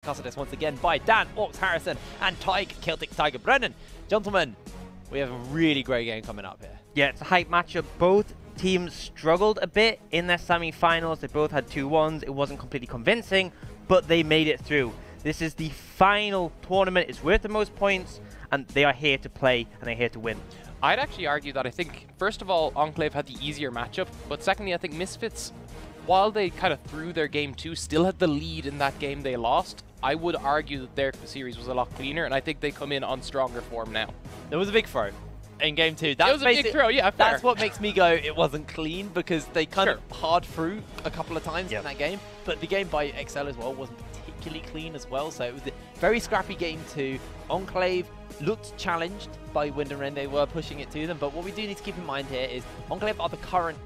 Custody once again by Dan, Orcs Harrison, and Celtic Tiger Brennan. Gentlemen, we have a really great game coming up here. Yeah, it's a hype matchup. Both teams struggled a bit in their semi-finals. They both had 2-1s. It wasn't completely convincing, but they made it through. This is the final tournament. It's worth the most points, and they are here to play, and they're here to win. I'd actually argue that I think, first of all, Enclave had the easier matchup, but secondly, I think Misfits, while they kind of threw their game too, still had the lead in that game they lost. I would argue that their series was a lot cleaner, and I think they come in on stronger form now. There was a big throw in game 2. It was a big throw, yeah, fair. That's what makes me go, it wasn't clean, because they kind of hard through a couple of times in that game. But the game by Excel as well wasn't particularly clean as well, so it was a very scrappy game 2. Enclave looked challenged by Wind and Ren. They were pushing it to them, but what we do need to keep in mind here is Enclave are the current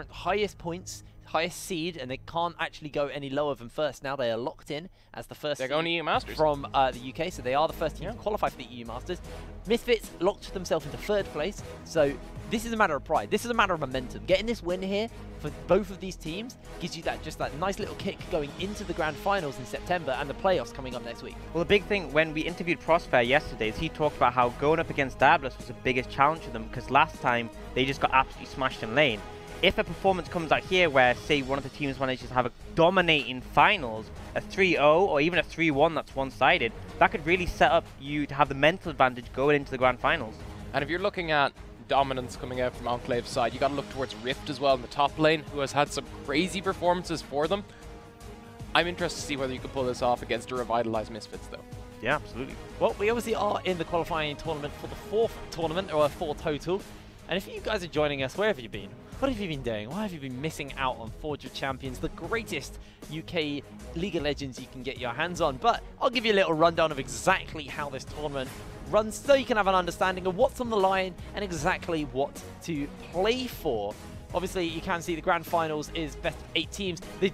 highest points, highest seed, and they can't actually go any lower than first. Now they are locked in as the first. They're going to EU Masters from the UK, so they are the first team to qualify for the EU Masters. Misfits locked themselves into 3rd place, so this is a matter of pride. This is a matter of momentum. Getting this win here for both of these teams gives you that nice little kick going into the grand finals in September and the playoffs coming up next week. Well, the big thing when we interviewed Prosper yesterday is he talked about how going up against Diabolus was the biggest challenge for them, because last time they just got absolutely smashed in lane. If a performance comes out here where, say, one of the teams manages to have a dominating finals, a 3-0 or even a 3-1 that's one-sided, that could really set up you to have the mental advantage going into the grand finals. And if you're looking at dominance coming out from Enclave's side, you got to look towards Rift as well in the top lane, who has had some crazy performances for them. I'm interested to see whether you can pull this off against a revitalized Misfits, though. Yeah, absolutely. Well, we obviously are in the qualifying tournament for the 4th tournament, or 4 total. And if you guys are joining us, where have you been? What have you been doing? Why have you been missing out on Forge of Champions, the greatest UK League of Legends you can get your hands on? But I'll give you a little rundown of exactly how this tournament runs so you can have an understanding of what's on the line and exactly what to play for. Obviously, you can see the grand finals is best of 8 teams. The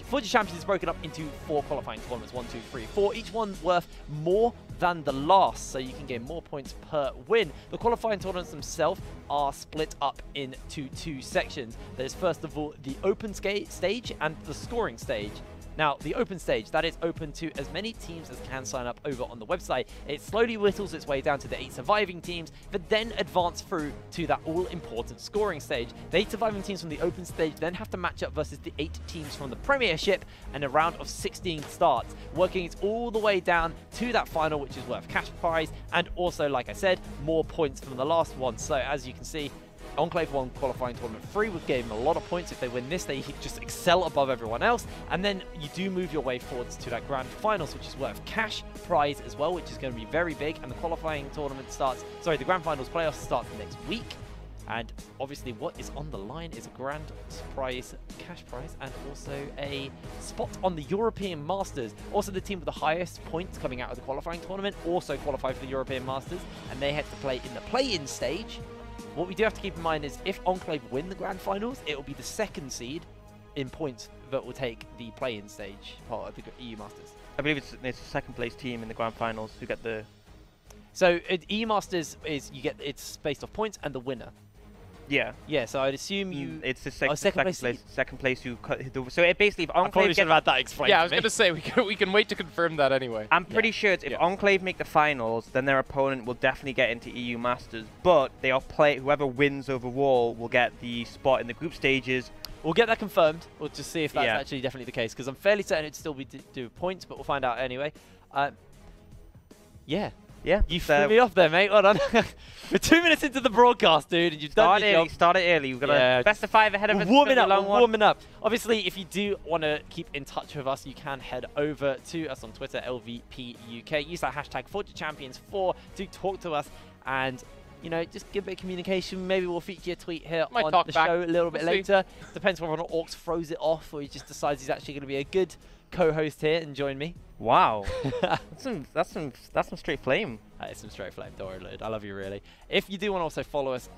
Forge of Champions is broken up into 4 qualifying tournaments, 1, 2, 3, 4. Each one worth more than the last, so you can get more points per win. The qualifying tournaments themselves are split up into 2 sections. There's first of all the open stage and the scoring stage. Now, the open stage, that is open to as many teams as can sign up over on the website. It slowly whittles its way down to the 8 surviving teams, but then advance through to that all-important scoring stage. The 8 surviving teams from the open stage then have to match up versus the 8 teams from the Premiership, and a round of 16 starts, working it all the way down to that final, which is worth cash prize, and also, like I said, more points from the last one. So, as you can see, Enclave won qualifying tournament 3, would give them a lot of points. If they win this, they just excel above everyone else. And then you do move your way forwards to that grand finals, which is worth cash prize as well, which is going to be very big. And the qualifying tournament starts, sorry, the grand finals playoffs start next week. And obviously what is on the line is a grand prize, cash prize, and also a spot on the European Masters. Also, the team with the highest points coming out of the qualifying tournament also qualify for the European Masters, and they had to play in the play-in stage. What we do have to keep in mind is if Enclave win the grand finals, it will be the 2nd seed in points that will take the play-in stage part of the EU Masters. I believe it's the 2nd place team in the grand finals who get the... So EU Masters is it's based off points and the winner. Yeah. Yeah, so I'd assume you... It's the second place who cut... So it basically, if Enclave... I probably should have had that explained. Yeah, I was going to say, we can wait to confirm that anyway. I'm pretty sure if Enclave make the finals, then their opponent will definitely get into EU Masters. But they are whoever wins overall will get the spot in the group stages. We'll get that confirmed. We'll just see if that's actually definitely the case, because I'm fairly certain it'd still be do points, but we'll find out anyway. Yeah. Yeah, you threw me off there, mate. Well done. We're 2 minutes into the broadcast, dude, and you've done your job. Started early. We've got a best of 5 ahead of us. Warming up. Obviously, if you do want to keep in touch with us, you can head over to us on Twitter, LVPUK. Use that hashtag ForgeChampions4 to talk to us, and you know, just give a bit of communication. Maybe we'll feature a tweet here on the show a little bit later. Depends whether or not Orcs throws it off, or he just decides he's actually going to be a good co-host here and join me. Wow, that's some straight flame. That is some straight flame. Don't worry, Lid. I love you, really. If you do want to also follow us,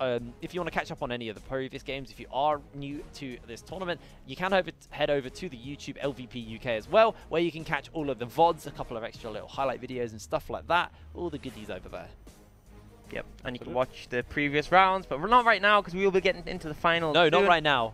if you want to catch up on any of the previous games, if you are new to this tournament, you can head over to the YouTube LVP UK as well, where you can catch all of the VODs, a couple of extra little highlight videos and stuff like that. All the goodies over there. Yep, and you can watch the previous rounds, but we're not right now because we will be getting into the finals. No, not right now.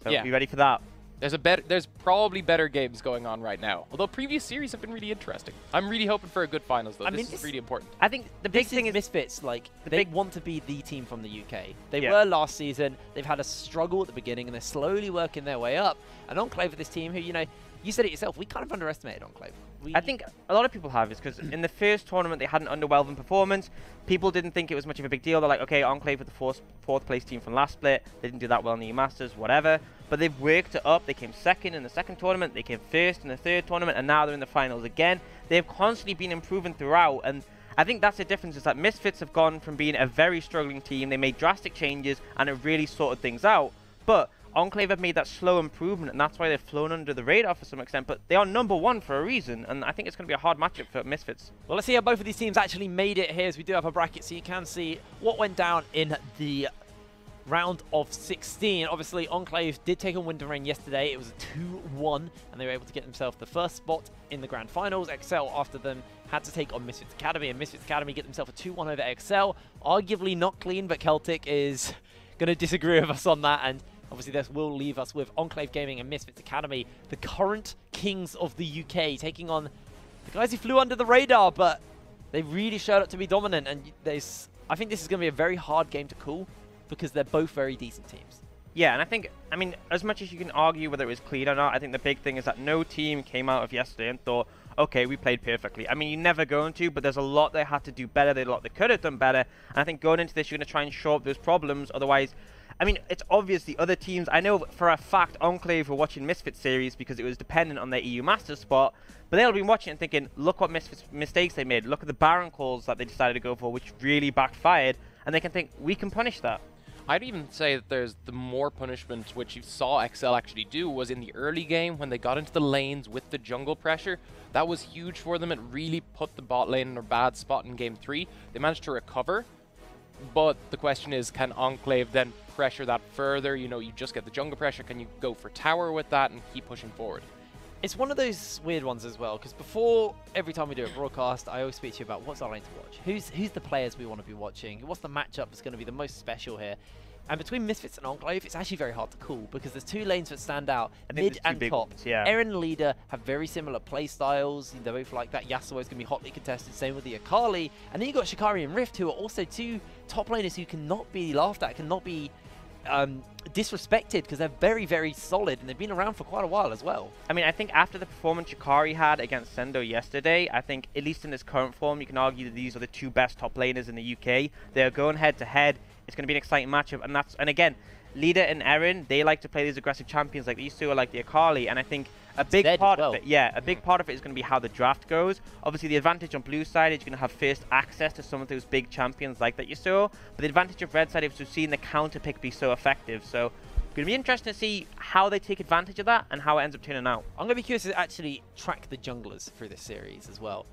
So be ready for that. There's probably better games going on right now. Although previous series have been really interesting. I'm really hoping for a good finals though. This is really important. I think the big thing is Misfits, like, they want to be the team from the UK. They Yeah. were last season. They've had a struggle at the beginning, and they're slowly working their way up. And Enclave with this team who, you know, you said it yourself, we kind of underestimated Enclave. I think a lot of people have, is because in the first tournament they had an underwhelming performance. People didn't think it was much of a big deal. They're like, okay, Enclave with the fourth place team from last split. They didn't do that well in the EU Masters, whatever. But they've worked it up. They came second in the second tournament. They came first in the third tournament, and now they're in the finals again. They've constantly been improving throughout, and I think that's the difference, is that Misfits have gone from being a very struggling team. They made drastic changes, and it really sorted things out. But Enclave have made that slow improvement, and that's why they've flown under the radar for some extent. But they are #1 for a reason, and I think it's going to be a hard matchup for Misfits. Well, let's see how both of these teams actually made it here, as we do have a bracket, so you can see what went down in the round of 16. Obviously, Enclave did take on Wind & Rain yesterday. It was a 2-1, and they were able to get themselves the first spot in the grand finals. Excel, after them, had to take on Misfits Academy, and Misfits Academy get themselves a 2-1 over Excel. Arguably not clean, but Celtic is going to disagree with us on that, and obviously this will leave us with Enclave Gaming and Misfits Academy, the current kings of the UK, taking on the guys who flew under the radar, but they really showed up to be dominant, and I think this is going to be a very hard game to call, because they're both very decent teams. Yeah, and I mean, as much as you can argue whether it was clean or not, I think the big thing is that no team came out of yesterday and thought, okay, we played perfectly. I mean, you're never going to, but there's a lot they had to do better, there's a lot they could have done better, and I think going into this, you're going to try and shore up those problems, otherwise, I mean, it's obvious the other teams, I know for a fact Enclave were watching Misfits series because it was dependent on their EU Masters spot, but they'll be watching it and thinking, look what Misfits mistakes they made, look at the Baron calls that they decided to go for, which really backfired, and they can think, we can punish that. I'd even say that there's the more punishment, which you saw Excel actually do, was in the early game when they got into the lanes with the jungle pressure. That was huge for them. It really put the bot lane in a bad spot in game 3. They managed to recover, but the question is, can Enclave then pressure that further? You know, you just get the jungle pressure. Can you go for tower with that and keep pushing forward? It's one of those weird ones as well, because before every time we do a broadcast, I always speak to you about what's our lane to watch. Who's the players we want to be watching? What's the matchup that's going to be the most special here? And between Misfits and Enclave, it's actually very hard to call, because there's two lanes that stand out, mid and top. Yeah. Eren and Leader have very similar play styles. They're both like that. Yasuo is going to be hotly contested, same with the Akali. And then you've got Shikari and Rift, who are also two top laners who cannot be laughed at, cannot be disrespected, because they're very, very solid, and they've been around for quite a while as well. I mean, I think after the performance Shikari had against Sendo yesterday, I think, at least in this current form, you can argue that these are the two best top laners in the UK. They're going head-to-head. It's going to be an exciting matchup, and again, Leader and Eren, they like to play these aggressive champions like these two are like the Akali, and I think a big part of it, a big part of it is going to be how the draft goes. Obviously, the advantage on blue side is you're going to have first access to some of those big champions like that you saw, but the advantage of red side is we've seen the counter pick be so effective, so it's going to be interesting to see how they take advantage of that and how it ends up turning out. I'm going to be curious to actually track the junglers through this series as well.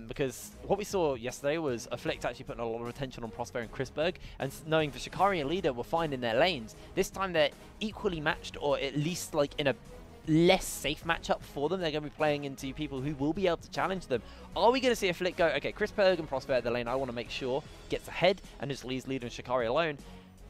Because what we saw yesterday was Afflict actually putting a lot of attention on Prosper and Chrisberg, and knowing that Shikari and Leader were fine in their lanes. This time they're equally matched, or at least like in a less safe matchup for them. They're going to be playing into people who will be able to challenge them. Are we going to see Afflict go, okay, Chrisberg and Prosper at the lane, I want to make sure gets ahead and just leaves Leader and Shikari alone?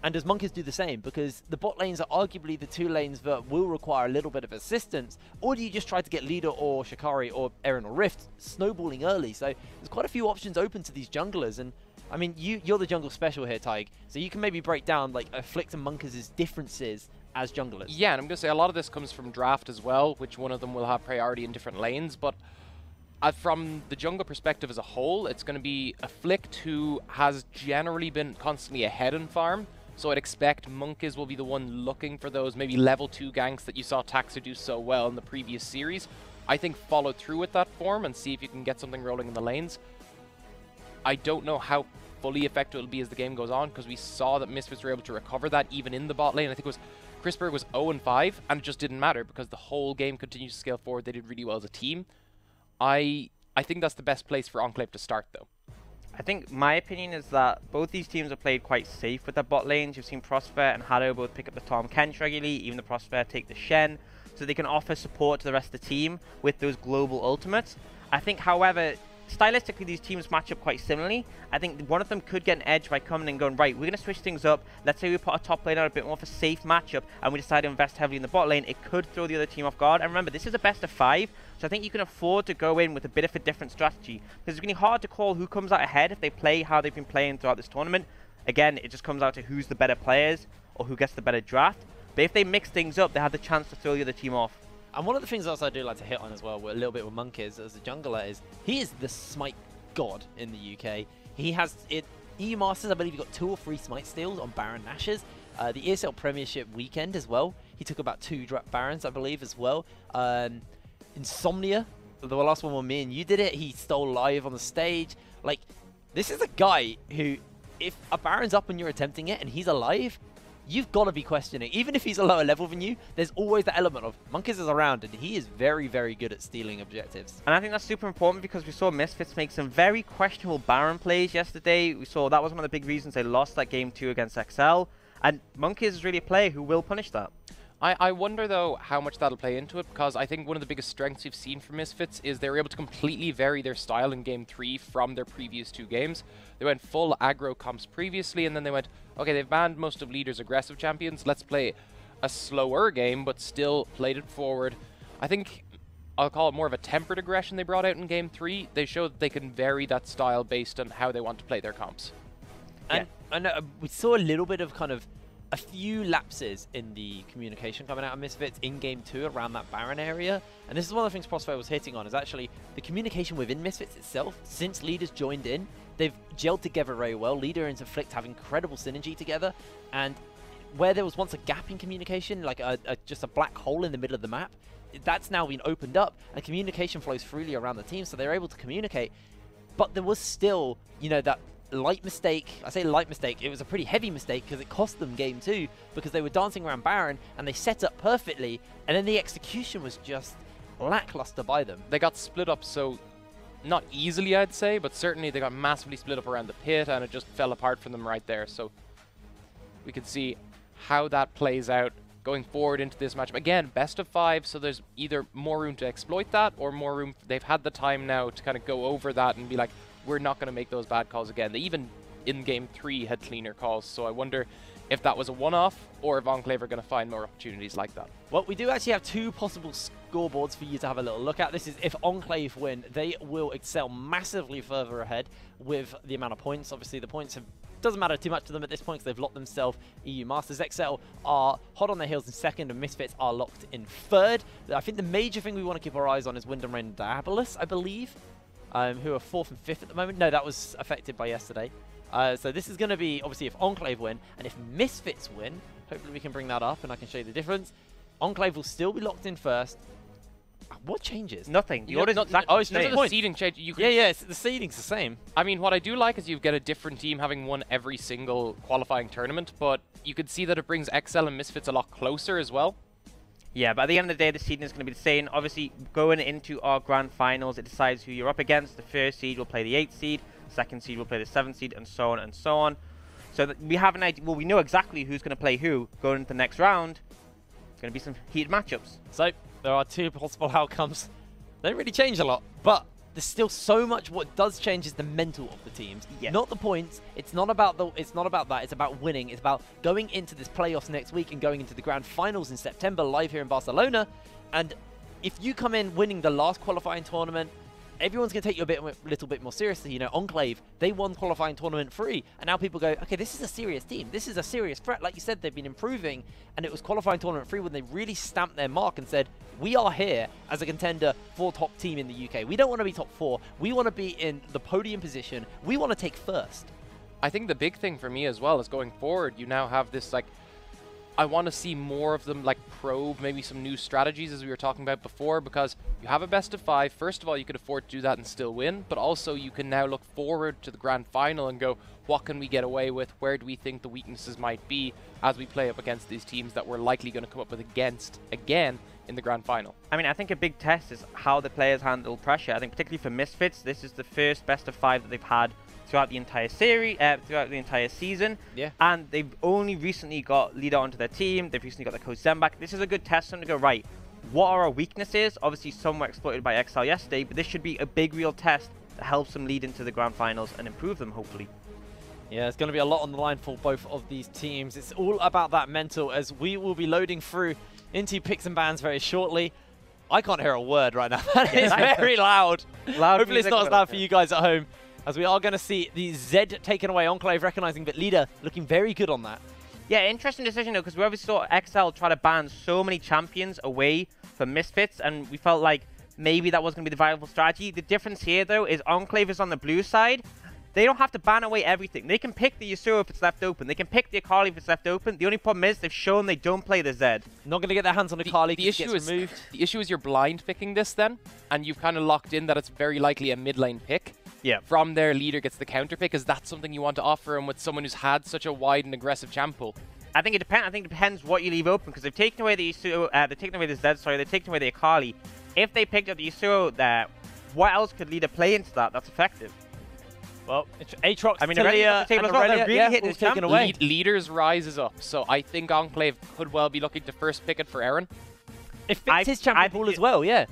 And does Monkeys do the same? Because the bot lanes are arguably the two lanes that will require a little bit of assistance. Or do you just try to get Leader or Shikari or Eren or Rift snowballing early? So there's quite a few options open to these junglers. And I mean, you're the jungle special here, Tyg. So you can maybe break down like Afflict and Monkeys' differences as junglers. Yeah, and I'm going to say a lot of this comes from draft as well, which one of them will have priority in different lanes. But from the jungle perspective as a whole, it's going to be Afflict, who has generally been constantly ahead in farm. So I'd expect Monkeys will be the one looking for those maybe level 2 ganks that you saw Taxer do so well in the previous series. I think follow through with that form and see if you can get something rolling in the lanes. I don't know how fully effective it'll be as the game goes on, because we saw that Misfits were able to recover that even in the bot lane. I think it was Chrisberg was 0-5, and it just didn't matter because the whole game continues to scale forward. They did really well as a team. I think that's the best place for Enclave to start, though. I think my opinion is that both these teams have played quite safe with their bot lanes. You've seen Prosper and Hado both pick up the Tahm Kench regularly, even the Prosper take the Shen, so they can offer support to the rest of the team with those global ultimates. I think, however, stylistically, these teams match up quite similarly. I think one of them could get an edge by coming and going, right, we're going to switch things up. Let's say we put our top lane out a bit more of a safe matchup, and we decide to invest heavily in the bot lane. It could throw the other team off guard. And remember, this is a best of 5, so I think you can afford to go in with a bit of a different strategy, because it's going to be hard to call who comes out ahead if they play how they've been playing throughout this tournament. Again, it just comes out to who's the better players or who gets the better draft. But if they mix things up, they have the chance to throw the other team off. And one of the things else I do like to hit on as well, a little bit with Monk is, as a jungler, is he is the smite god in the UK. He has it. EU Masters, I believe he got 2 or 3 smite steals on Baron Nash's. The ESL Premiership weekend as well. He took about 2 Barons, I believe, as well. Insomnia, the last one when me and you did it, he stole live on the stage. Like, this is a guy who, if a Baron's up and you're attempting it and he's alive, you've got to be questioning. Even if he's a lower level than you, there's always the element of Monkeys is around, and he is very, very good at stealing objectives. And I think that's super important, because we saw Misfits make some very questionable Baron plays yesterday. We saw that was one of the big reasons they lost that game 2 against XL. And Monkeys is really a player who will punish that. I wonder, though, how much that'll play into it, because I think one of the biggest strengths we've seen from Misfits is they were able to completely vary their style in Game 3 from their previous 2 games. They went full aggro comps previously, and then they went, okay, they've banned most of Leader's aggressive champions, let's play a slower game, but still played it forward. I think I'll call it more of a tempered aggression they brought out in Game 3. They showed that they can vary that style based on how they want to play their comps. And I know we saw a little bit of kind of a few lapses in the communication coming out of Misfits in Game 2 around that Baron area. And this is one of the things Prospero was hitting on, is actually the communication within Misfits itself. Since Leaders joined in, they've gelled together very well. Leader and Inflict have incredible synergy together. And where there was once a gap in communication, like just a black hole in the middle of the map, that's now been opened up, and communication flows freely around the team, so they're able to communicate. But there was still, you know, that light mistake. I say light mistake, it was a pretty heavy mistake, because it cost them Game 2, because they were dancing around Baron and they set up perfectly, and then the execution was just lackluster by them. They got split up, so not easily, I'd say, but certainly they got massively split up around the pit, and it just fell apart for them right there. So we could see how that plays out going forward into this matchup. Again, best of 5, so there's either more room to exploit that, or more room, they've had the time now to kind of go over that and be like, we're not going to make those bad calls again. They even in Game 3 had cleaner calls, so I wonder if that was a one-off, or if Enclave are going to find more opportunities like that. Well, we do actually have 2 possible scoreboards for you to have a little look at. This is if Enclave win, they will excel massively further ahead with the amount of points. Obviously, the points doesn't matter too much to them at this point, because they've locked themselves EU Masters. XL are hot on their heels in 2nd, and Misfits are locked in 3rd. I think the major thing we want to keep our eyes on is Wyndham Rain and Diabolus, I believe, who are 4th and 5th at the moment. No, that was affected by yesterday. So this is going to be, obviously, if Enclave win, and if Misfits win, hopefully we can bring that up and I can show you the difference. Enclave will still be locked in 1st. What changes? Nothing. The order's exactly oh, it's the the seeding change. Yeah, the seeding's the same. I mean, what I do like is you get a different team having won every single qualifying tournament, but you could see that it brings XL and Misfits a lot closer as well. Yeah, but at the end of the day, the seeding is going to be the same. Obviously, going into our grand finals, it decides who you're up against. The 1st seed will play the 8th seed, 2nd seed will play the 7th seed, and so on and so on. So that we have an idea. Well, we know exactly who's going to play who going into the next round. It's going to be some heated matchups. So there are 2 possible outcomes. They don't really change a lot, but there's still so much. What does change is the mental of the teams, not the points. It's not about that. It's about winning. It's about going into this playoffs next week and going into the grand finals in September live here in Barcelona. And if you come in winning the last qualifying tournament, everyone's going to take you a little bit more seriously. You know, Enclave, they won qualifying tournament 3, and now people go, okay, this is a serious team. This is a serious threat. Like you said, they've been improving, and it was qualifying tournament 3 when they really stamped their mark and said, we are here as a contender for top team in the UK. We don't want to be top 4. We want to be in the podium position. We want to take 1st. I think the big thing for me as well is going forward, you now have this, like, I want to see more of them, like, probe maybe some new strategies, as we were talking about before, because you have a best of 5. First of all, you could afford to do that and still win, but also you can now look forward to the grand final and go, what can we get away with? Where do we think the weaknesses might be as we play up against these teams that we're likely going to come up with against again in the grand final? I mean, I think a big test is how the players handle pressure. I think particularly for Misfits, this is the first best of 5 that they've had throughout the entire series, throughout the entire season. Yeah. And they've only recently got Leader onto their team. They've recently got their coach Zen back. This is a good test for them to go, right, what are our weaknesses? Obviously, some were exploited by XL yesterday, but this should be a big real test that helps them lead into the grand finals and improve them, hopefully. Yeah, there's going to be a lot on the line for both of these teams. It's all about that mental, as we will be loading through into picks and bans very shortly. I can't hear a word right now. That is very loud. Hopefully it's not as loud for you guys at home, as we are going to see the Z taken away. Enclave recognizing that leader looking very good on that. Yeah, interesting decision though, because we obviously saw XL try to ban so many champions away from Misfits, and we felt like maybe that was going to be the viable strategy. The difference here though is Enclave is on the blue side. They don't have to ban away everything. They can pick the Yasuo if it's left open. They can pick the Akali if it's left open. The only problem is they've shown they don't play the Zed. Not going to get their hands on Akali because it gets removed. The issue is you're blind picking this then, and you've kind of locked in that it's very likely a mid lane pick. Yeah. From their leader gets the counter pick. Is that something you want to offer him with someone who's had such a wide and aggressive champ pool? I think it depends. I think it depends what you leave open, because they've taken away the Yasuo. They've taken away the Zed. Sorry, they've taken away the Akali. If they picked up the Yasuo there, what else could leader play into that that's effective? Well, Aatrox, I mean, Talia, and Aurelia, really hitting his taken away. Leaders rises up, so I think Enclave could well be looking to first pick it for Aaron. It fits his champion pool as well, yeah.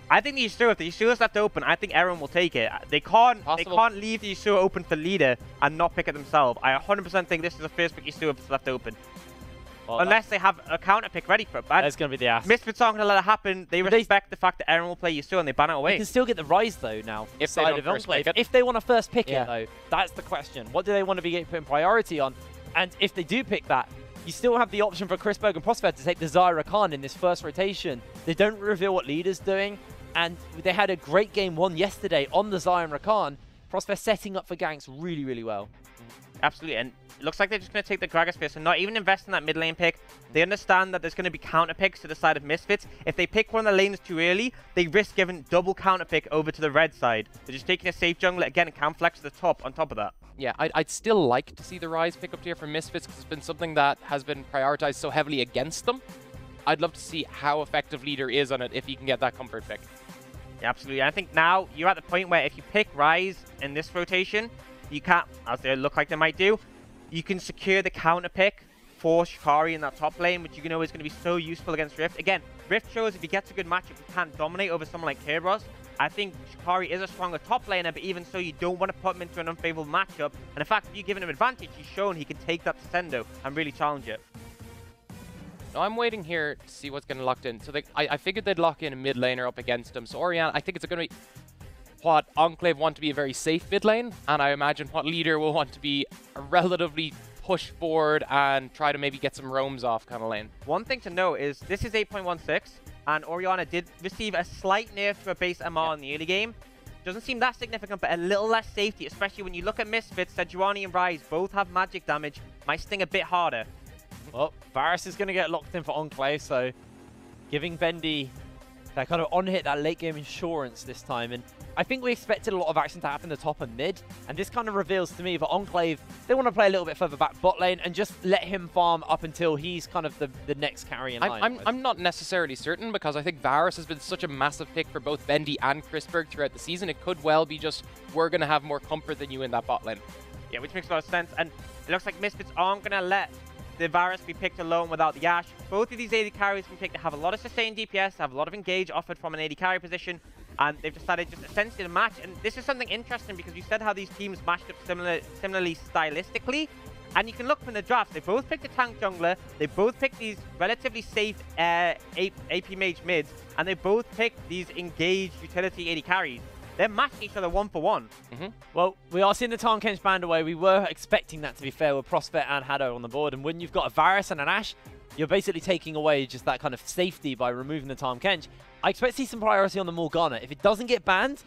I think the Yasuo, if the Yasuo is left open, I think Aaron will take it. They can't leave the Yasuo open for leader and not pick it themselves. I 100% think this is the first pick Yasuo if it's left open. Well, unless they have a counter pick ready for it. But that's going to be the ass. Misfits aren't going to let it happen. They respect the fact that Aaron will play Yasuo and they ban it away. They can still get the Rise though now. If they don't first pick it. If they want to first pick it though, that's the question. What do they want to be putting priority on? And if they do pick that, you still have the option for Chris Berg and Prosper to take the Zyra Khan in this first rotation. They don't reveal what leader's doing, and they had a great game one yesterday on the Zyra Khan. Prosper setting up for ganks really, really well. Absolutely, and it looks like they're just going to take the Gragaspear, and not even invest in that mid lane pick. They understand that there's going to be counter picks to the side of Misfits. If they pick one of the lanes too early, they risk giving double counter pick over to the red side. They're just taking a safe jungler, again, and can flex to the top on top of that. Yeah, I'd still like to see the Rise pick up tier for Misfits, because it's been something that has been prioritized so heavily against them. I'd love to see how effective leader is on it if he can get that comfort pick. Yeah, absolutely. I think now you're at the point where if you pick Rise in this rotation, you can't, as they look like they might do, you can secure the counter pick for Shikari in that top lane, which you know is going to be so useful against Rift. Again, Rift shows if he gets a good matchup, he can't dominate over someone like Kerberos. I think Shikari is a stronger top laner, but even so, you don't want to put him into an unfavorable matchup. And in fact, if you're giving him advantage, he's shown he can take that to Sendo and really challenge it. No, I'm waiting here to see what's going to lock in. So I figured they'd lock in a mid laner up against him. So Orianna, I think it's going to be what Enclave want to be a very safe mid lane, and I imagine what leader will want to be a relatively push forward and try to maybe get some roams off kind of lane. One thing to note is this is 8.16, and Orianna did receive a slight nerf to a base MR in the early game. Doesn't seem that significant, but a little less safety, especially when you look at Misfits. Sejuani and Rise both have magic damage. Might sting a bit harder. Well, Varus is going to get locked in for Enclave, so giving Bendy that kind of on-hit, that late-game insurance this time. And I think we expected a lot of action to happen in the top and mid, and this kind of reveals to me that Enclave, they want to play a little bit further back bot lane and just let him farm up until he's kind of the next carry in line. I'm not necessarily certain, because I think Varus has been such a massive pick for both Bendy and Chrisberg throughout the season. It could well be just, we're going to have more comfort than you in that bot lane. Yeah, which makes a lot of sense, and it looks like Misfits aren't going to let the Varus be picked alone without the Ashe. Both of these AD carries can pick to have a lot of sustained DPS, have a lot of engage offered from an AD carry position, and they've decided just essentially to match. And this is something interesting, because you said how these teams matched up similarly stylistically, and you can look from the drafts. They both picked a tank jungler, they both picked these relatively safe AP mage mids, and they both picked these engaged utility AD carries. They're matching each other 1-for-1. Well, we are seeing the Tahm Kench banned away. We were expecting that, to be fair, with Prospect and Haddo on the board. And when you've got a Varus and an Ashe, you're basically taking away just that kind of safety by removing the Tahm Kench. I expect to see some priority on the Morgana. If it doesn't get banned,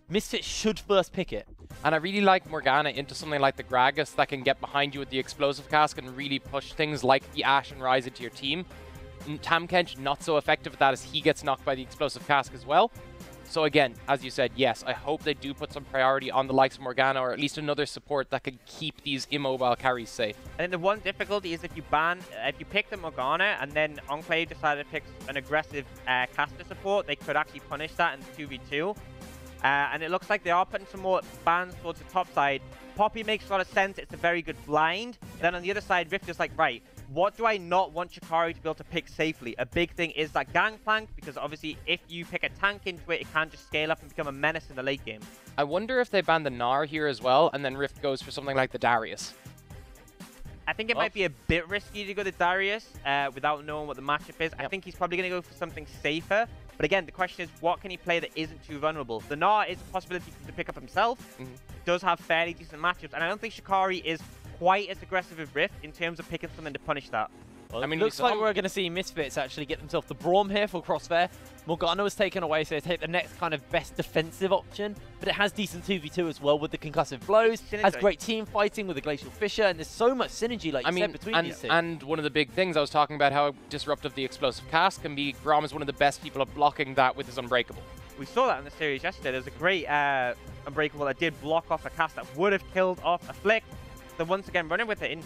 Misfits should first pick it. And I really like Morgana into something like the Gragas that can get behind you with the explosive cask and really push things like the Ashe and Rise into your team. Tahm Kench not so effective at that, as he gets knocked by the explosive cask as well. So again, as you said, yes, I hope they do put some priority on the likes of Morgana, or at least another support that could keep these immobile carries safe. I think the one difficulty is if you pick the Morgana and then Enclave decided to pick an aggressive caster support, they could actually punish that in 2v2. And it looks like they are putting some more bans towards the top side. Poppy makes a lot of sense. It's a very good blind. Then on the other side, Rift is like, right, what do I not want Shikari to be able to pick safely? A big thing is that Gangplank, because obviously if you pick a tank into it, it can just scale up and become a menace in the late game. I wonder if they ban the Gnar here as well, and then Rift goes for something like the Darius. I think it might be a bit risky to go to Darius without knowing what the matchup is. I think he's probably going to go for something safer. But again, the question is, what can he play that isn't too vulnerable? The Gnar is a possibility to pick up himself. Does have fairly decent matchups. And I don't think Shikari is quite as aggressive as Rift in terms of picking something to punish that. Well, I mean, looks like we're going to see Misfits actually get themselves the Braum here for Crossfair. Morgana was taken away, so they take the next kind of best defensive option. But it has decent 2v2 as well with the concussive blows. Has great team fighting with the Glacial Fissure, and there's so much synergy, like you said, between these two. And one of the big things I was talking about how disruptive the explosive cast can be. Braum is one of the best people at blocking that with his Unbreakable. We saw that in the series yesterday. There's a great Unbreakable that did block off a cast that would have killed off a Flick. So once again, running with it.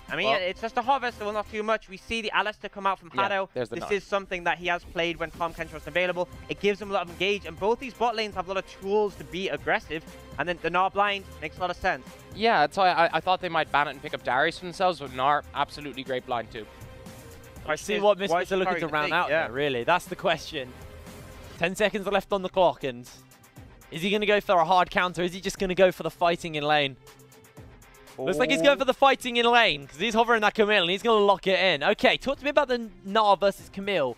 I mean, it's just a hover, so not too much. We see the Alistair come out from Hado. This is something that he has played when Tom Kench was available. It gives him a lot of engage, and both these bot lanes have a lot of tools to be aggressive. And then the Gnar blind makes a lot of sense. Yeah, that's why I thought they might ban it and pick up Darius for themselves, but Gnar, absolutely great blind too. I see what Misfits are looking to round out there, really. That's the question. 10 seconds left on the clock, and is he going to go for a hard counter? Is he just going to go for the fighting in lane? Looks like he's going for the fighting in lane, because he's hovering that Camille, and he's going to lock it in. Okay, talk to me about the Gnar versus Camille.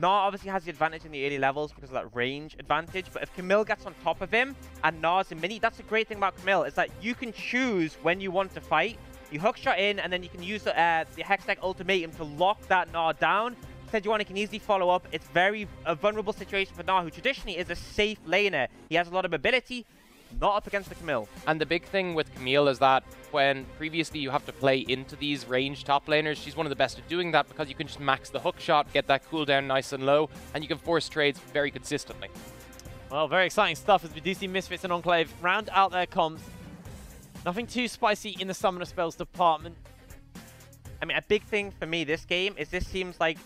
Gnar obviously has the advantage in the early levels because of that range advantage, but if Camille gets on top of him, and Gnar's in mini, that's the great thing about Camille, is that you can choose when you want to fight. You hookshot in, and then you can use the Hextech Ultimatum to lock that Gnar down. Sejuani can easily follow up. It's a vulnerable situation for Gnar, who traditionally is a safe laner. He has a lot of mobility, not up against the Camille. And the big thing with Camille is that when previously you have to play into these ranged top laners, she's one of the best at doing that because you can just max the hook shot, get that cooldown nice and low, and you can force trades very consistently. Well, very exciting stuff as we do see Misfits and Enclave round out their comms. Nothing too spicy in the Summoner Spells department. I mean, a big thing for me this game is this seems like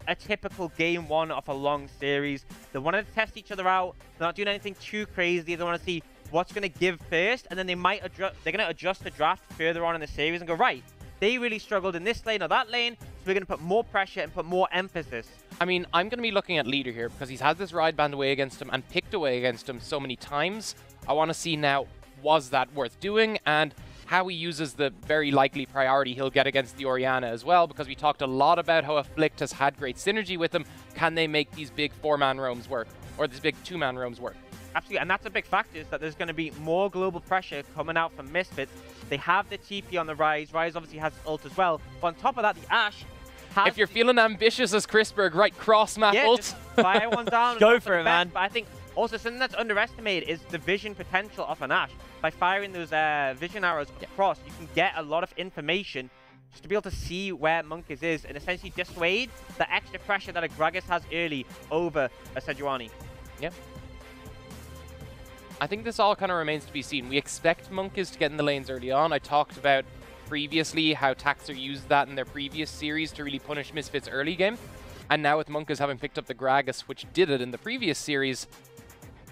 a typical game one of a long series. They wanted to test each other out. They're not doing anything too crazy. They want to see what's going to give first, and then they might they're going to adjust the draft further on in the series and go, right, they really struggled in this lane or that lane, so we're going to put more pressure and put more emphasis. I mean, I'm going to be looking at Leader here because he's had this ride band away against him and picked away against him so many times. I want to see now, was that worth doing, and how he uses the very likely priority he'll get against the Orianna as well, because we talked a lot about how Afflict has had great synergy with him. Can they make these big 4-man roams work, or these big 2-man roams work? Absolutely, and that's a big factor, is that there's going to be more global pressure coming out from Misfits. They have the TP on the Rise. Rise obviously has ult as well. But on top of that, the Ashe has... If you're feeling ambitious as Chrisberg, right, cross-map ult. Just fire one down. Go for it, man. But I think also something that's underestimated is the vision potential of an Ashe. By firing those vision arrows across, you can get a lot of information just to be able to see where Monkiz is and essentially dissuade the extra pressure that a Gragas has early over a Sejuani. Yep. I think this all kind of remains to be seen. We expect Monkiz to get in the lanes early on. I talked about previously how Taxer used that in their previous series to really punish Misfits early game. And now with Monkiz having picked up the Gragas, which did it in the previous series,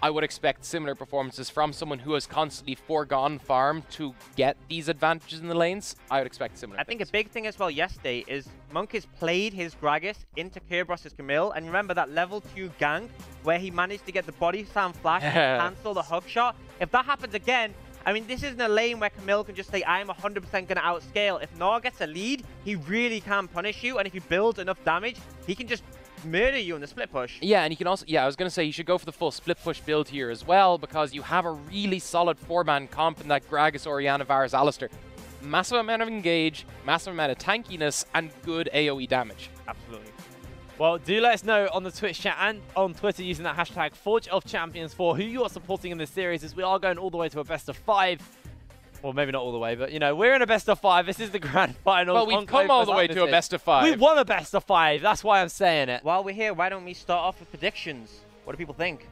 I would expect similar performances from someone who has constantly foregone farm to get these advantages in the lanes. I would expect similar things. think a big thing as well yesterday is Monkiz played his Gragas into Kerberos' Camille, and remember that level 2 gank where he managed to get the body slam flash and cancel the hook shot. If that happens again, I mean, this isn't a lane where Camille can just say, I'm 100% going to outscale. If Gnar gets a lead, he really can punish you, and if he builds enough damage, he can just murder you in the split push. Yeah, and he can also, I was going to say you should go for the full split push build here as well, because you have a really solid 4-man comp in that Gragas, Orianna, Varus, Alistair. Massive amount of engage, massive amount of tankiness, and good AoE damage. Absolutely. Well, do let us know on the Twitch chat and on Twitter using that hashtag ForgeOfChampions4 who you are supporting in this series, as we are going all the way to a best of 5. Well, maybe not all the way, but, you know, we're in a best of 5. This is the grand final. Well, we've come all the way to a best of 5. We won a best of 5. That's why I'm saying it. While we're here, why don't we start off with predictions? What do people think?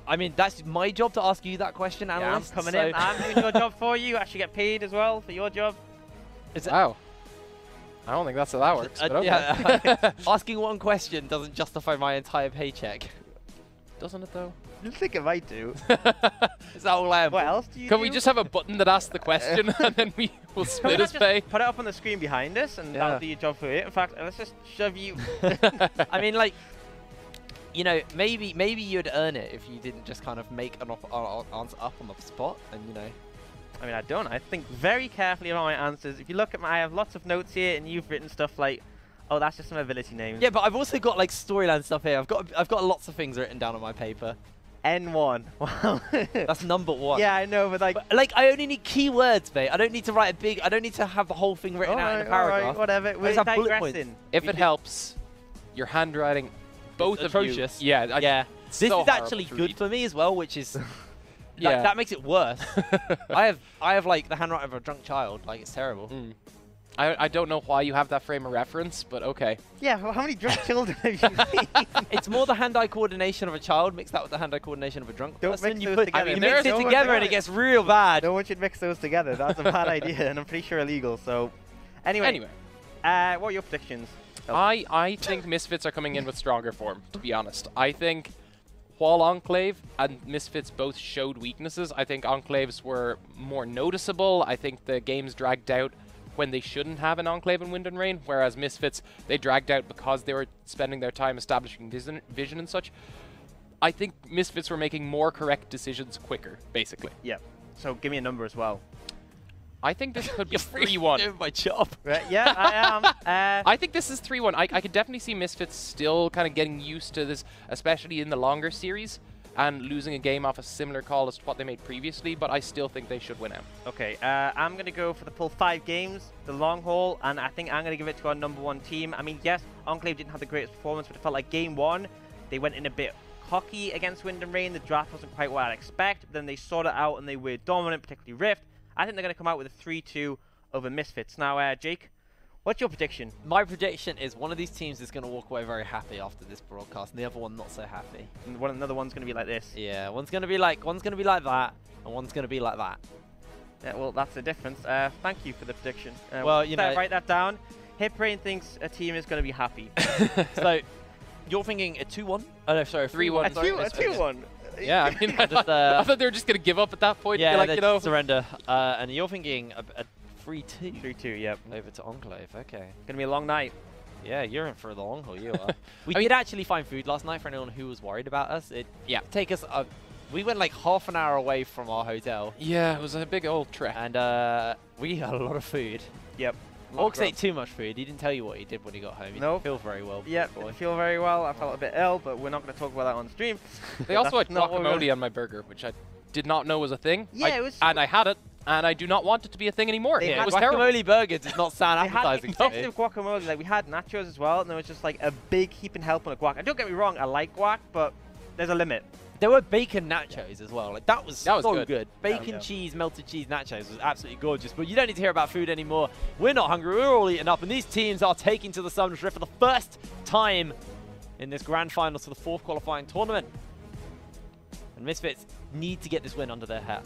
I mean, that's my job to ask you that question, analyst. Yeah, I'm coming in. I'm doing your job for you. I should get paid as well for your job. Wow. I don't think that's how that works, but okay. Yeah. Asking one question doesn't justify my entire paycheck. Doesn't it, though? I think it might do. Is that all I am? What else do you Can do? we just have a button that asks the question and then we will split his pay? Put it up on the screen behind us, and that'll do your job for you. In fact, let's just shove you. I mean, like, you know, maybe you'd earn it if you didn't just kind of make an answer up on the spot, and you know. I mean, I don't. I think very carefully about my answers. If you look at I have lots of notes here, and you've written stuff like, oh, that's just some ability names. Yeah, but I've also got like storyline stuff here. I've got lots of things written down on my paper. N1. Wow. That's number 1. Yeah, I know, but like, I only need keywords, mate. I don't need to write a big. I don't need to have the whole thing written out in a paragraph. Alright, whatever. We're just have bullet digressing. If it helps, your handwriting, both of atrocious. you. Yeah. This is actually good for me as well, which is. Yeah. That makes it worse. I have like the handwriting of a drunk child. Like, it's terrible. Mm. I don't know why you have that frame of reference, but okay. Yeah, well, how many drunk children have you seen? It's more the hand-eye coordination of a child mixed that with the hand-eye coordination of a drunk Don't person. mix You those put, together. you I mix mean, it together and it gets real bad. No one should mix those together. That's a bad idea, and I'm pretty sure illegal. So, anyway. What are your predictions? I think Misfits are coming in with stronger form, to be honest. I think while Enclave and Misfits both showed weaknesses, I think Enclaves were more noticeable. I think the games dragged out when they shouldn't have an Enclave in Wind and Rain, whereas Misfits, they dragged out because they were spending their time establishing vision and such. I think Misfits were making more correct decisions quicker, basically. Yeah. So give me a number as well. I think this could be You're 3-1. doing my job. Right, yeah, I am. I think this is 3-1. I could definitely see Misfits still kind of getting used to this, especially in the longer series, and losing a game off a similar call as to what they made previously, but I still think they should win out. Okay, I'm going to go for the full 5 games, the long haul, and I think I'm going to give it to our #1 team. I mean, yes, Enclave didn't have the greatest performance, but it felt like game 1, they went in a bit cocky against Wind and Rain. The draft wasn't quite what I'd expect, but then they sorted it out and they were dominant, particularly Rift. I think they're going to come out with a 3-2 over Misfits. Now, Jake, what's your prediction? My prediction is one of these teams is going to walk away very happy after this broadcast, and the other one not so happy. And another one's going to be like this. Yeah, one's going to be like that, and one's going to be like that. Yeah, well, that's the difference. Thank you for the prediction. Well, you know, write that down. Hipbrain thinks a team is going to be happy. So, you're thinking a 2-1? Oh no, sorry, 3-1. A 2-1. Yeah, I mean, I thought they were just going to give up at that point. Yeah, like, you know, surrender. And you're thinking a 3-2. 3-2, yep. Over to Enclave, okay. Gonna be a long night. Yeah, you're in for the long haul, you are. We did actually find food last night for anyone who was worried about us. Take us we went like half an hour away from our hotel. Yeah, it was a big old trek. And we had a lot of food. Yep. Orcs ate too much food. He didn't tell you what he did when he got home. He didn't feel very well. Yeah, didn't feel very well. I felt a bit ill, but we're not going to talk about that on stream. They also had guacamole on my burger, which I did not know was a thing. Yeah, it was. And I had it, and I do not want it to be a thing anymore. Yeah, it was guacamole terrible. burger does not sound appetizing to me. Extensive guacamole. Like, we had nachos as well, and there was just like a big heaping help on a guac. And don't get me wrong, I like guac, but there's a limit. There were bacon nachos as well. Like that was so good. Bacon, cheese, melted cheese nachos was absolutely gorgeous. But you don't need to hear about food anymore. We're not hungry. We're all eating up. And these teams are taking to the Summoners Rift for the first time in this grand finals for the 4th qualifying tournament. And Misfits need to get this win under their hat.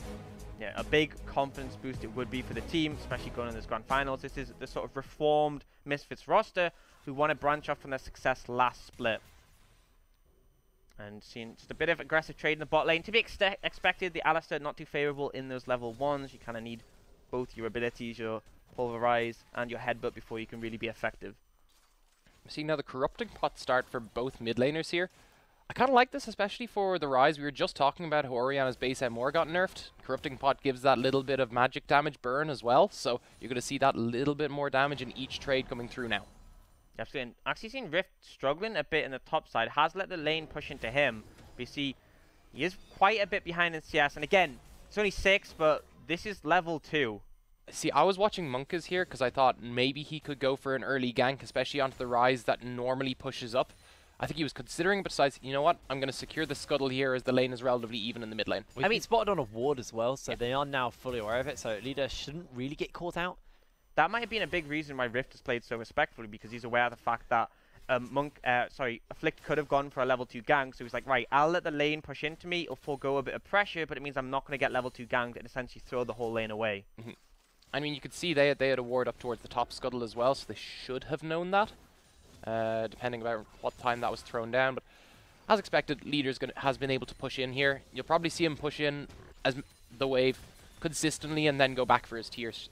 Yeah, a big confidence boost it would be for the team, especially going in this grand finals. This is the sort of reformed Misfits roster who want to branch off from their success last split. And seeing just a bit of aggressive trade in the bot lane. To be expected, the Alistair not too favorable in those level 1s. You kind of need both your abilities, your Pulverize and your Headbutt before you can really be effective. See now the Corrupting Pot start for both mid laners here. I kind of like this, especially for the Rise. We were just talking about how Oriana's base M4 got nerfed. Corrupting Pot gives that little bit of magic damage burn as well. So you're going to see that little bit more damage in each trade coming through now. Absolutely. Actually seen Rift struggling a bit in the top side. Has let the lane push into him. But you see, he is quite a bit behind in CS. And again, it's only 6, but this is level 2. See, I was watching Monkas here because I thought maybe he could go for an early gank, especially onto the Rise that normally pushes up. I think he was considering, but decides, you know what, I'm going to secure the Scuttle here as the lane is relatively even in the mid lane. I mean, spotted on a ward as well, so they are now fully aware of it. So Leader shouldn't really get caught out. That might have been a big reason why Rift has played so respectfully, because he's aware of the fact that Afflict could have gone for a level 2 gank, so he's like, right, I'll let the lane push into me, it'll forego a bit of pressure, but it means I'm not going to get level 2 ganked and essentially throw the whole lane away. Mm-hmm. I mean, you could see they had a ward up towards the top Scuttle as well, so they should have known that, depending about what time that was thrown down. But As expected, Leader's has been able to push in here. You'll probably see him push in as the wave consistently and then go back for his tiers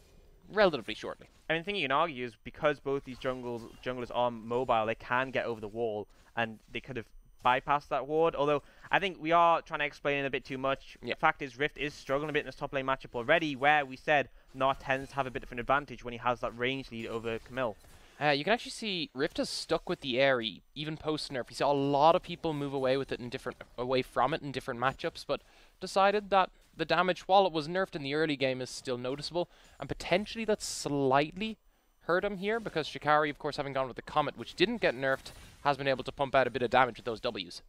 relatively shortly. I mean, the thing you can argue is because both these junglers are mobile, they can get over the wall, and they could have bypassed that ward. Although I think we are trying to explain it a bit too much. Yeah. The fact is, Rift is struggling a bit in this top lane matchup already, where we said Gnar tends to have a bit of an advantage when he has that range lead over Camille. You can actually see Rift has stuck with the Aerie even post nerf. You saw a lot of people move away from it in different matchups, but decided that the damage, while it was nerfed in the early game, is still noticeable, and potentially that slightly hurt him here, because Shikari, of course, having gone with the Comet, which didn't get nerfed, has been able to pump out a bit of damage with those Ws.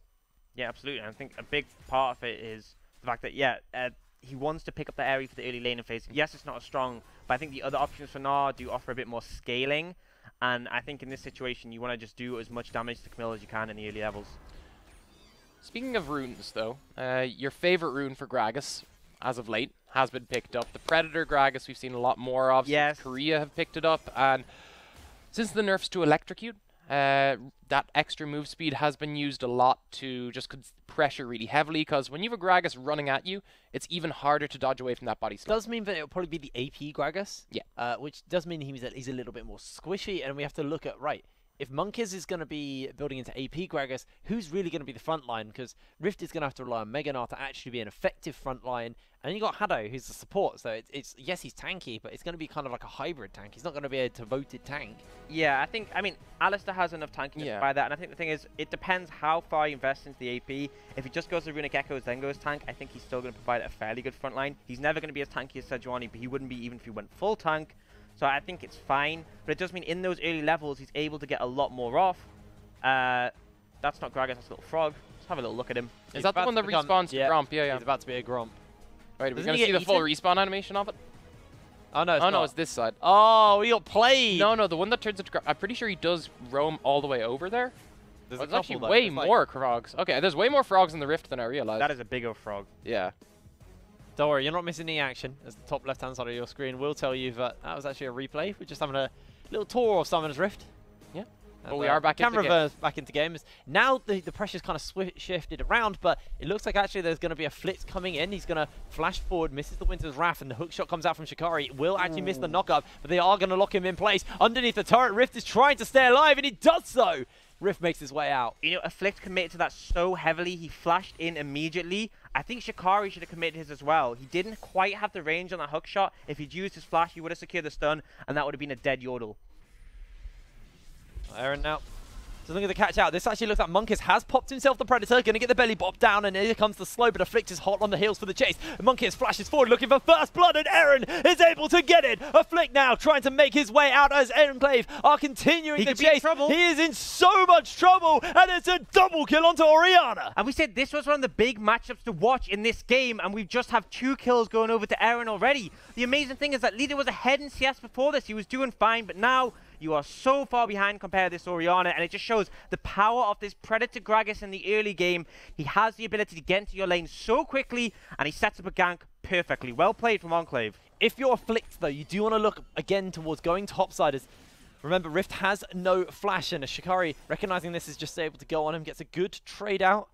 Yeah, absolutely. And I think a big part of it is the fact that, yeah, he wants to pick up the Aerie for the early laning phase. Yes, it's not as strong, but I think the other options for Gnar do offer a bit more scaling. And I think in this situation, you want to just do as much damage to Camille as you can in the early levels. Speaking of runes, though, your favorite rune for Gragas, as of late, has been picked up. The Predator Gragas we've seen a lot more of. Yes. Korea have picked it up, and since the nerfs to Electrocute, that extra move speed has been used a lot to just pressure really heavily, because when you have a Gragas running at you, it's even harder to dodge away from that body slam. Does mean that it'll probably be the AP Gragas. Yeah. Which does mean he's a little bit more squishy, and we have to look at, right, if Monkiz is going to be building into AP Gragas, who's really going to be the front line? Because Rift is going to have to rely on Mega Gnar to actually be an effective front line. And then you got Hado, who's the support. So it's yes, he's tanky, but it's going to be kind of like a hybrid tank. He's not going to be a devoted tank. Yeah, I mean, Alistar has enough tankiness by that. And I think the thing is, it depends how far you invest into the AP. If he just goes to Runic Echoes, then goes tank, I think he's still going to provide a fairly good front line. He's never going to be as tanky as Sejuani, but he wouldn't be even if he went full tank. So I think it's fine, but it does mean in those early levels, he's able to get a lot more off. That's not Gragas, that's a little frog. Let's have a little look at him. Is that the one that respawns to Gromp? Yeah. He's about to be a Gromp. Wait, we're going to see the full respawn animation of it? Oh, no, it's not. No, it's this side. Oh, we got played! No, the one that turns into Gromp. I'm pretty sure he does roam all the way over there. There's actually way more frogs. Okay, there's way more frogs in the Rift than I realized. That is a bigger frog. Yeah. Don't worry, you're not missing the action, as the top left-hand side of your screen will tell you that that was actually a replay. We're just having a little tour of Summoner's Rift. Yeah. But we are back into reverse back into games. Now the pressure's kind of shifted around, but it looks like actually there's going to be a Flitz coming in. He's going to flash forward, misses the Winter's Wrath, and the hook shot comes out from Shikari. It will actually miss the knockup, but they are going to lock him in place. Underneath the turret, Rift is trying to stay alive, and he does so! Rift makes his way out. You know, Afflict committed to that so heavily, he flashed in immediately. I think Shikari should have committed his as well. He didn't quite have the range on that hook shot. If he'd used his flash, he would have secured the stun, and that would have been a dead Yordle. Aaron now. So look at the catch out. This actually looks like Monkiz has popped himself the Predator, going to get the belly bop down, and here comes the slow, but Afflict is hot on the heels for the chase. Monkiz flashes forward looking for first blood, and Aaron is able to get it. Afflict now trying to make his way out as Enclave are continuing the chase. He is in so much trouble, and it's a double kill onto Orianna. And we said this was one of the big matchups to watch in this game, and we just have 2 kills going over to Aaron already. The amazing thing is that Leader was ahead in CS before this. He was doing fine, but now you are so far behind compared to this Orianna, and it just shows the power of this Predator Gragas in the early game. He has the ability to get into your lane so quickly, and he sets up a gank perfectly. Well played from Enclave. If you're Afflict, though, you do want to look again towards going topside. As remember, Rift has no flash, and Shikari, recognizing this, is just able to go on him, gets a good trade out.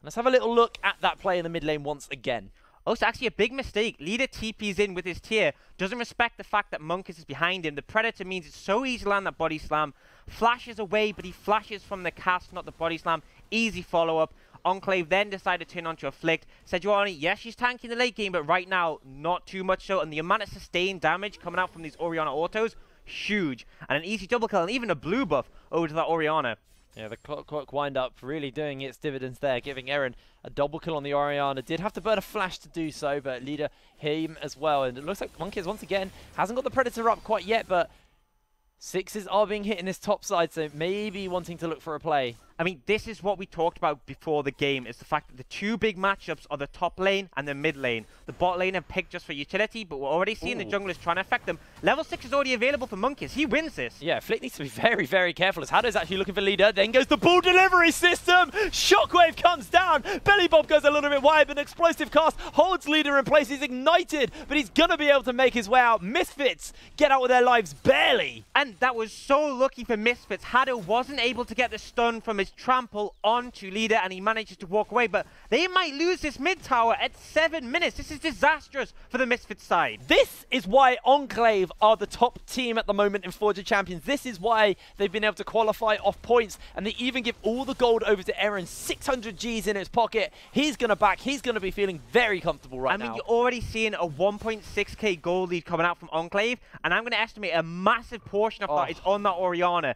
And let's have a little look at that play in the mid lane once again. Oh, it's actually a big mistake. Leader TP's in with his tier. Doesn't respect the fact that Monkiz is behind him. The Predator means it's so easy to land that body slam. Flashes away, but he flashes from the cast, not the body slam. Easy follow-up. Enclave then decided to turn onto Afflict. Sejuani, yes, she's tanking the late game, but right now, not too much so. And the amount of sustained damage coming out from these Orianna autos, huge. And an easy double kill, and even a blue buff over to that Orianna. Yeah, the clock wind-up really doing its dividends there, giving Aaron a double kill on the Orianna. Did have to burn a flash to do so, but Leader him as well. And it looks like Monkiz, once again, hasn't got the Predator up quite yet, but 6s are being hit in this top side, so maybe wanting to look for a play. I mean, this is what we talked about before the game, is the fact that the 2 big matchups are the top lane and the mid lane. The bot lane have picked just for utility, but we're already seeing the junglers trying to affect them. Level 6 is already available for Monkiz. He wins this. Yeah, Flick needs to be very, very careful, as Hado's actually looking for Leader. Then goes the ball delivery system. Shockwave comes down. Belly Bob goes a little bit wide, but an explosive cast holds Leader in place. He's ignited, but he's going to be able to make his way out. Misfits get out with their lives barely. And that was so lucky for Misfits. Hado wasn't able to get the stun from his trample onto leader, and he manages to walk away. But they might lose this mid tower at 7 minutes. This is disastrous for the Misfits side. This is why Enclave are the top team at the moment in Forge of Champions. This is why they've been able to qualify off points, and they even give all the gold over to Aaron. 600 Gs in his pocket. He's going to back. He's going to be feeling very comfortable right now. I mean, you're already seeing a 1.6k gold lead coming out from Enclave, and I'm going to estimate a massive portion of that is on that Orianna.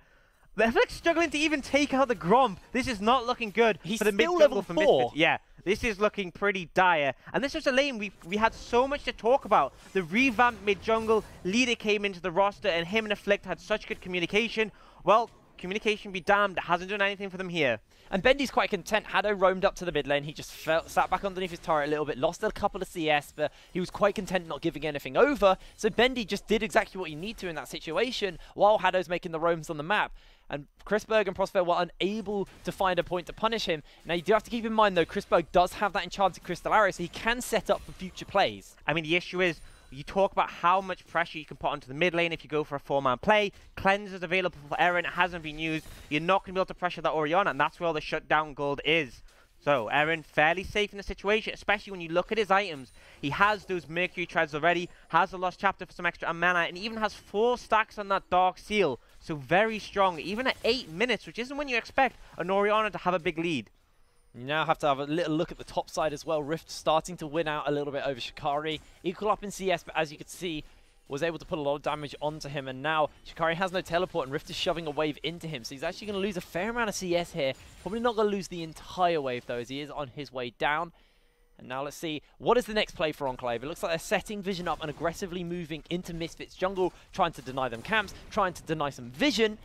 They're like struggling to even take out the Gromp. This is not looking good for the mid level for Misfits. Yeah, this is looking pretty dire. And this was a lane we had so much to talk about. The revamped mid jungle, leader came into the roster, and him and Afflict had such good communication. Well, communication be damned, it hasn't done anything for them here. And Bendy's quite content. Haddo roamed up to the mid lane. He just sat back underneath his turret a little bit, lost a couple of CS, but he was quite content not giving anything over. So Bendy just did exactly what he needed to in that situation while Haddo's making the roams on the map. And Chrisberg and Prosper were unable to find a point to punish him. Now, you do have to keep in mind, though, Chrisberg does have that enchanted crystal arrow, so he can set up for future plays. I mean, the issue is, you talk about how much pressure you can put onto the mid lane if you go for a 4-man play. Cleanse is available for Eren, it hasn't been used. You're not going to be able to pressure that Orianna, and that's where all the shutdown gold is. So, Eren fairly safe in the situation, especially when you look at his items. He has those Mercury Treads already, has the Lost Chapter for some extra mana, and even has 4 stacks on that Dark Seal. So very strong, even at 8 minutes, which isn't when you expect an Orianna to have a big lead. You now have to have a little look at the top side as well. Rift starting to win out a little bit over Shikari. Equal up in CS, but as you can see, was able to put a lot of damage onto him. And now Shikari has no teleport, and Rift is shoving a wave into him. So he's actually going to lose a fair amount of CS here. Probably not going to lose the entire wave, though, as he is on his way down. And now let's see, what is the next play for Enclave? It looks like they're setting vision up and aggressively moving into Misfits jungle, trying to deny them camps, trying to deny some vision.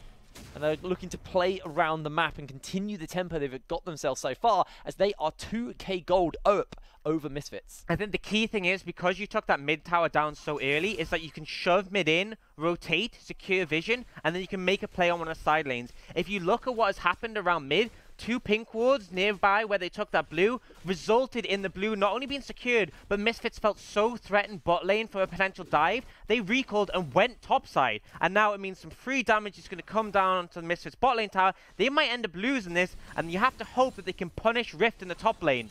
And they're looking to play around the map and continue the tempo they've got themselves so far, as they are 2k gold up over Misfits. I think the key thing is, because you took that mid tower down so early, is that you can shove mid in, rotate, secure vision, and then you can make a play on one of the side lanes. If you look at what has happened around mid, 2 pink wards nearby where they took that blue resulted in the blue not only being secured, but Misfits felt so threatened bot lane for a potential dive, they recalled and went topside. And now it means some free damage is going to come down to the Misfits bot lane tower. They might end up losing this, and you have to hope that they can punish Rift in the top lane.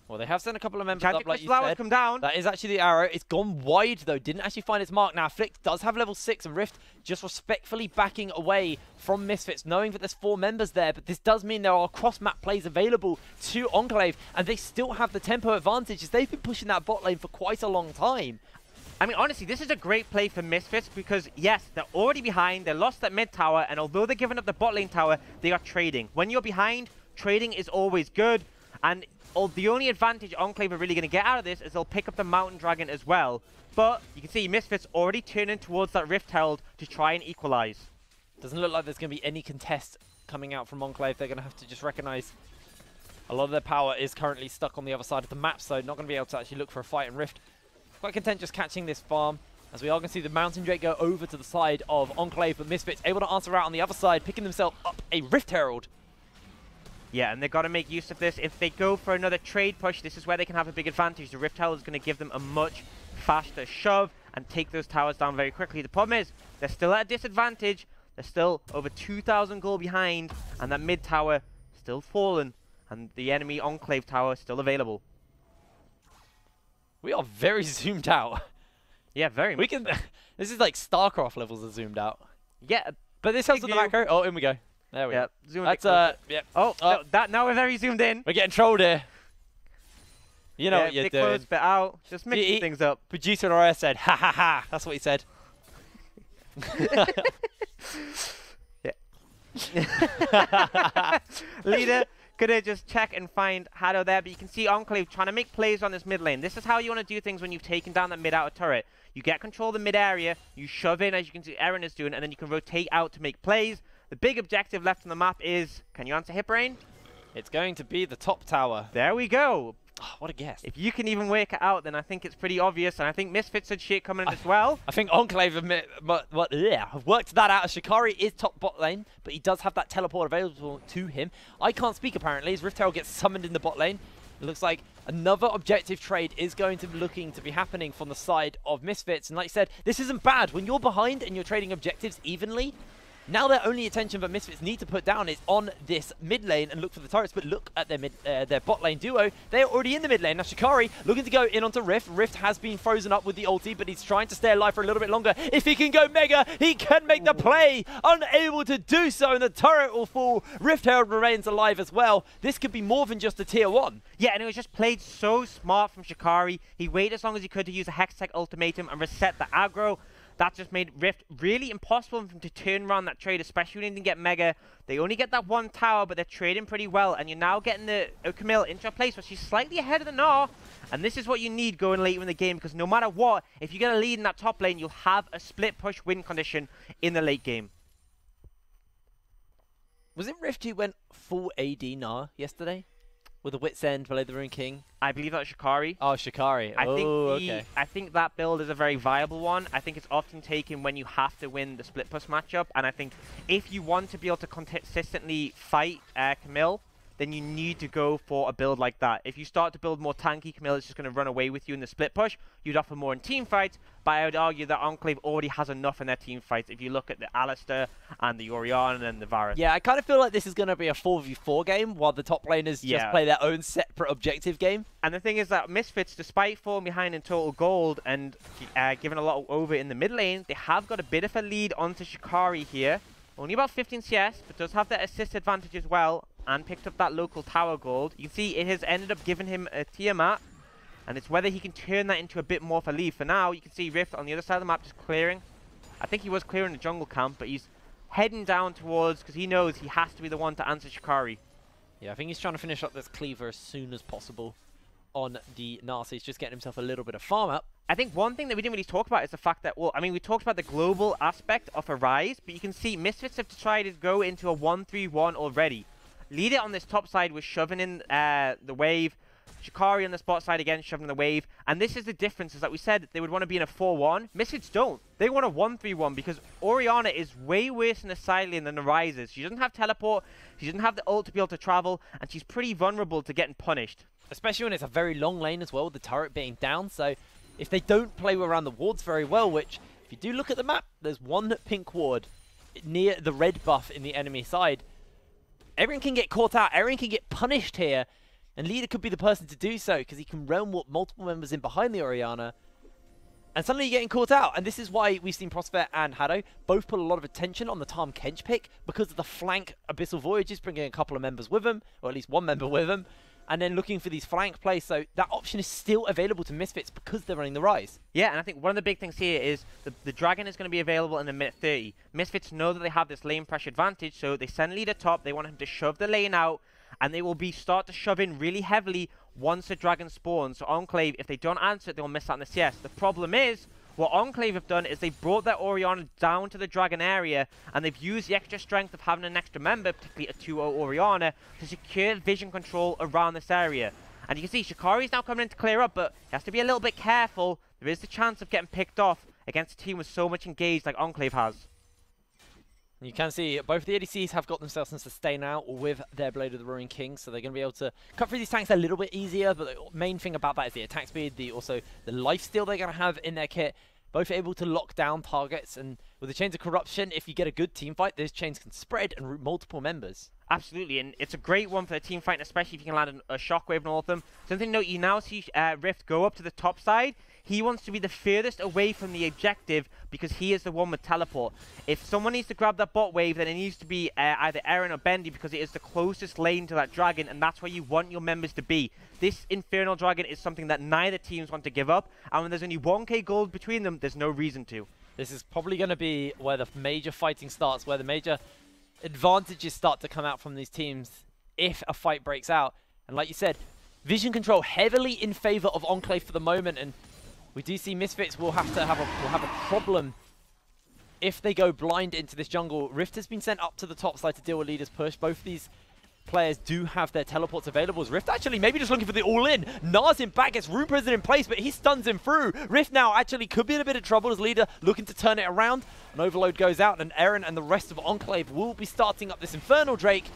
Well, they have sent a couple of members up, like you said. Come down. That is actually the arrow. It's gone wide, though. Didn't actually find its mark. Now, Flick does have level 6, and Rift just respectfully backing away from Misfits, knowing that there's 4 members there. But this does mean there are cross-map plays available to Enclave, and they still have the tempo advantage, as they've been pushing that bot lane for quite a long time. I mean, honestly, this is a great play for Misfits because, yes, they're already behind. They lost that mid tower, and although they're giving up the bot lane tower, they are trading. When you're behind, trading is always good. And the only advantage Enclave are really going to get out of this is they'll pick up the Mountain Dragon as well. But you can see Misfits already turning towards that Rift Herald to try and equalize. Doesn't look like there's going to be any contest coming out from Enclave. They're going to have to just recognize a lot of their power is currently stuck on the other side of the map, so not going to be able to actually look for a fight in Rift. Quite content just catching this farm, as we are going to see the Mountain Drake go over to the side of Enclave, but Misfits able to answer out on the other side, picking themselves up a Rift Herald. Yeah, and they've got to make use of this. If they go for another trade push, this is where they can have a big advantage. The Rift Herald is going to give them a much faster shove and take those towers down very quickly. The problem is, they're still at a disadvantage. They're still over 2,000 gold behind, and that mid tower still fallen, and the enemy Enclave tower still available. We are very zoomed out. Yeah, very much. This is like StarCraft levels of zoomed out. Yeah, but this helps with the macro. Oh, in we go. There we go. That's yep. Oh, no, now we're very zoomed in. We're getting trolled here. You know what you're doing. Close bit out, just mixing things up. Producer Noriah said, ha ha ha. That's what he said. Yeah. Leader gonna just check and find Haddo there, but you can see Enclave trying to make plays on this mid lane. This is how you want to do things when you've taken down that mid outer turret. You get control of the mid area, you shove in, as you can see Eren is doing, and then you can rotate out to make plays. The big objective left on the map is, can you answer Hiprain? It's going to be the top tower. There we go. Oh, what a guess. If you can even work it out, then I think it's pretty obvious, and I think Misfits had shit coming in as well. I think Enclave have worked that out. Shikari is top bot lane, but he does have that teleport available to him. I can't speak, apparently, as Rift Herald gets summoned in the bot lane. It looks like another objective trade is going to be happening from the side of Misfits. And like I said, this isn't bad. When you're behind and you're trading objectives evenly, Now their only attention that Misfits need to put down is on this mid lane and look for the turrets, but look at their bot lane duo. They're already in the mid lane. Now Shikari looking to go in onto Rift. Rift has been frozen up with the ulti, but he's trying to stay alive for a little bit longer. If he can go Mega, he can make the play. Unable to do so, and the turret will fall. Rift Herald remains alive as well. This could be more than just a tier 1. Yeah, and it was just played so smart from Shikari. He waited as long as he could to use a Hextech ultimatum and reset the aggro. That just made Rift really impossible for him to turn around that trade, especially when he didn't get Mega. They only get that one tower, but they're trading pretty well. And you're now getting the Camille into a place where she's slightly ahead of the Gnar. And this is what you need going later in the game, because no matter what, if you get a lead in that top lane, you'll have a split push win condition in the late game. Was it Rift who went full AD Gnar yesterday? With the Wit's End below the Rune King? I believe that was Shikari. Oh, Shikari. I think that build is a very viable one. I think it's often taken when you have to win the split push matchup. And I think if you want to be able to consistently fight Camille, then you need to go for a build like that. If you start to build more tanky, Camille is just going to run away with you in the split push. You'd offer more in team fights, but I would argue that Enclave already has enough in their team fights. If you look at the Alistair and the Orianna and the Varus. Yeah, I kind of feel like this is going to be a 4v4 game, while the top laners just play their own separate objective game. And the thing is that Misfits, despite falling behind in total gold and giving a lot over in the mid lane, they have got a bit of a lead onto Shikari here. Only about 15 CS, but does have that assist advantage as well, and picked up that local tower gold. You can see it has ended up giving him a Tiamat, and it's whether he can turn that into a bit more of a lead. For now, you can see Rift on the other side of the map just clearing. I think he was clearing the jungle camp, but he's heading down towards, because he knows he has to be the one to answer Shikari. Yeah, I think he's trying to finish up this cleaver as soon as possible on the Narcy. He's just getting himself a little bit of farm up. I think one thing that we didn't really talk about is the fact that, well, I mean, we talked about the global aspect of a Rise, but you can see Misfits have tried to go into a 1-3-1 already. Leader on this top side was shoving in the wave. Shikari on the spot side again, shoving the wave. And this is the difference, is that we said they would want to be in a 4-1. Misfits don't. They want a 1-3-1 because Orianna is way worse in the side lane than the Rises. She doesn't have teleport, she doesn't have the ult to be able to travel, and she's pretty vulnerable to getting punished. Especially when it's a very long lane as well, with the turret being down. So if they don't play around the wards very well, which if you do look at the map, there's one pink ward near the red buff in the enemy side. Everyone can get caught out, everyone can get punished here, and Leader could be the person to do so, because he can realm warp multiple members in behind the Orianna, and suddenly you're getting caught out. And this is why we've seen Prosper and Haddo both put a lot of attention on the Tahm Kench pick, because of the flank Abyssal Voyages, bringing a couple of members with them, or at least one member with them, and then looking for these flank plays. So that option is still available to Misfits because they're running the Rise. Yeah, and I think one of the big things here is the Dragon is going to be available in the minute 30. Misfits know that they have this lane pressure advantage, so they send Leader top, they want him to shove the lane out, and they will start to shove in really heavily once the Dragon spawns. So Enclave, if they don't answer it, they'll miss out on the CS. The problem is, what Enclave have done is they brought their Orianna down to the Dragon area, and they've used the extra strength of having an extra member, particularly a 2-0 Orianna, to secure vision control around this area. And you can see Shikari is now coming in to clear up, but he has to be a little bit careful. There is the chance of getting picked off against a team with so much engaged like Enclave has. You can see both the ADCs have got themselves some sustain out with their Blade of the Ruined King, so they're going to be able to cut through these tanks a little bit easier, but the main thing about that is the attack speed, also the lifesteal they're going to have in their kit. Both able to lock down targets, and with the Chains of Corruption, if you get a good team fight, those chains can spread and root multiple members. Absolutely, and it's a great one for the team fight, especially if you can land a shockwave and all of them. Something to note, you now see Rift go up to the top side. He wants to be the furthest away from the objective because he is the one with teleport. If someone needs to grab that bot wave, then it needs to be either Eren or Bendy, because it is the closest lane to that dragon, and that's where you want your members to be. This Infernal Dragon is something that neither teams want to give up, and when there's only 1k gold between them, there's no reason to. This is probably going to be where the major fighting starts, where the major advantages start to come out from these teams if a fight breaks out. And like you said, vision control heavily in favor of Enclave for the moment, and we do see Misfits will have a problem if they go blind into this jungle. Rift has been sent up to the top side to deal with Leader's push. Both of these players do have their teleports available. Rift actually maybe just looking for the all-in. Nars in back, gets Rune Prison in place, but he stuns him through. Rift now actually could be in a bit of trouble as Leader looking to turn it around. An overload goes out, and Eren and the rest of Enclave will be starting up this Infernal Drake,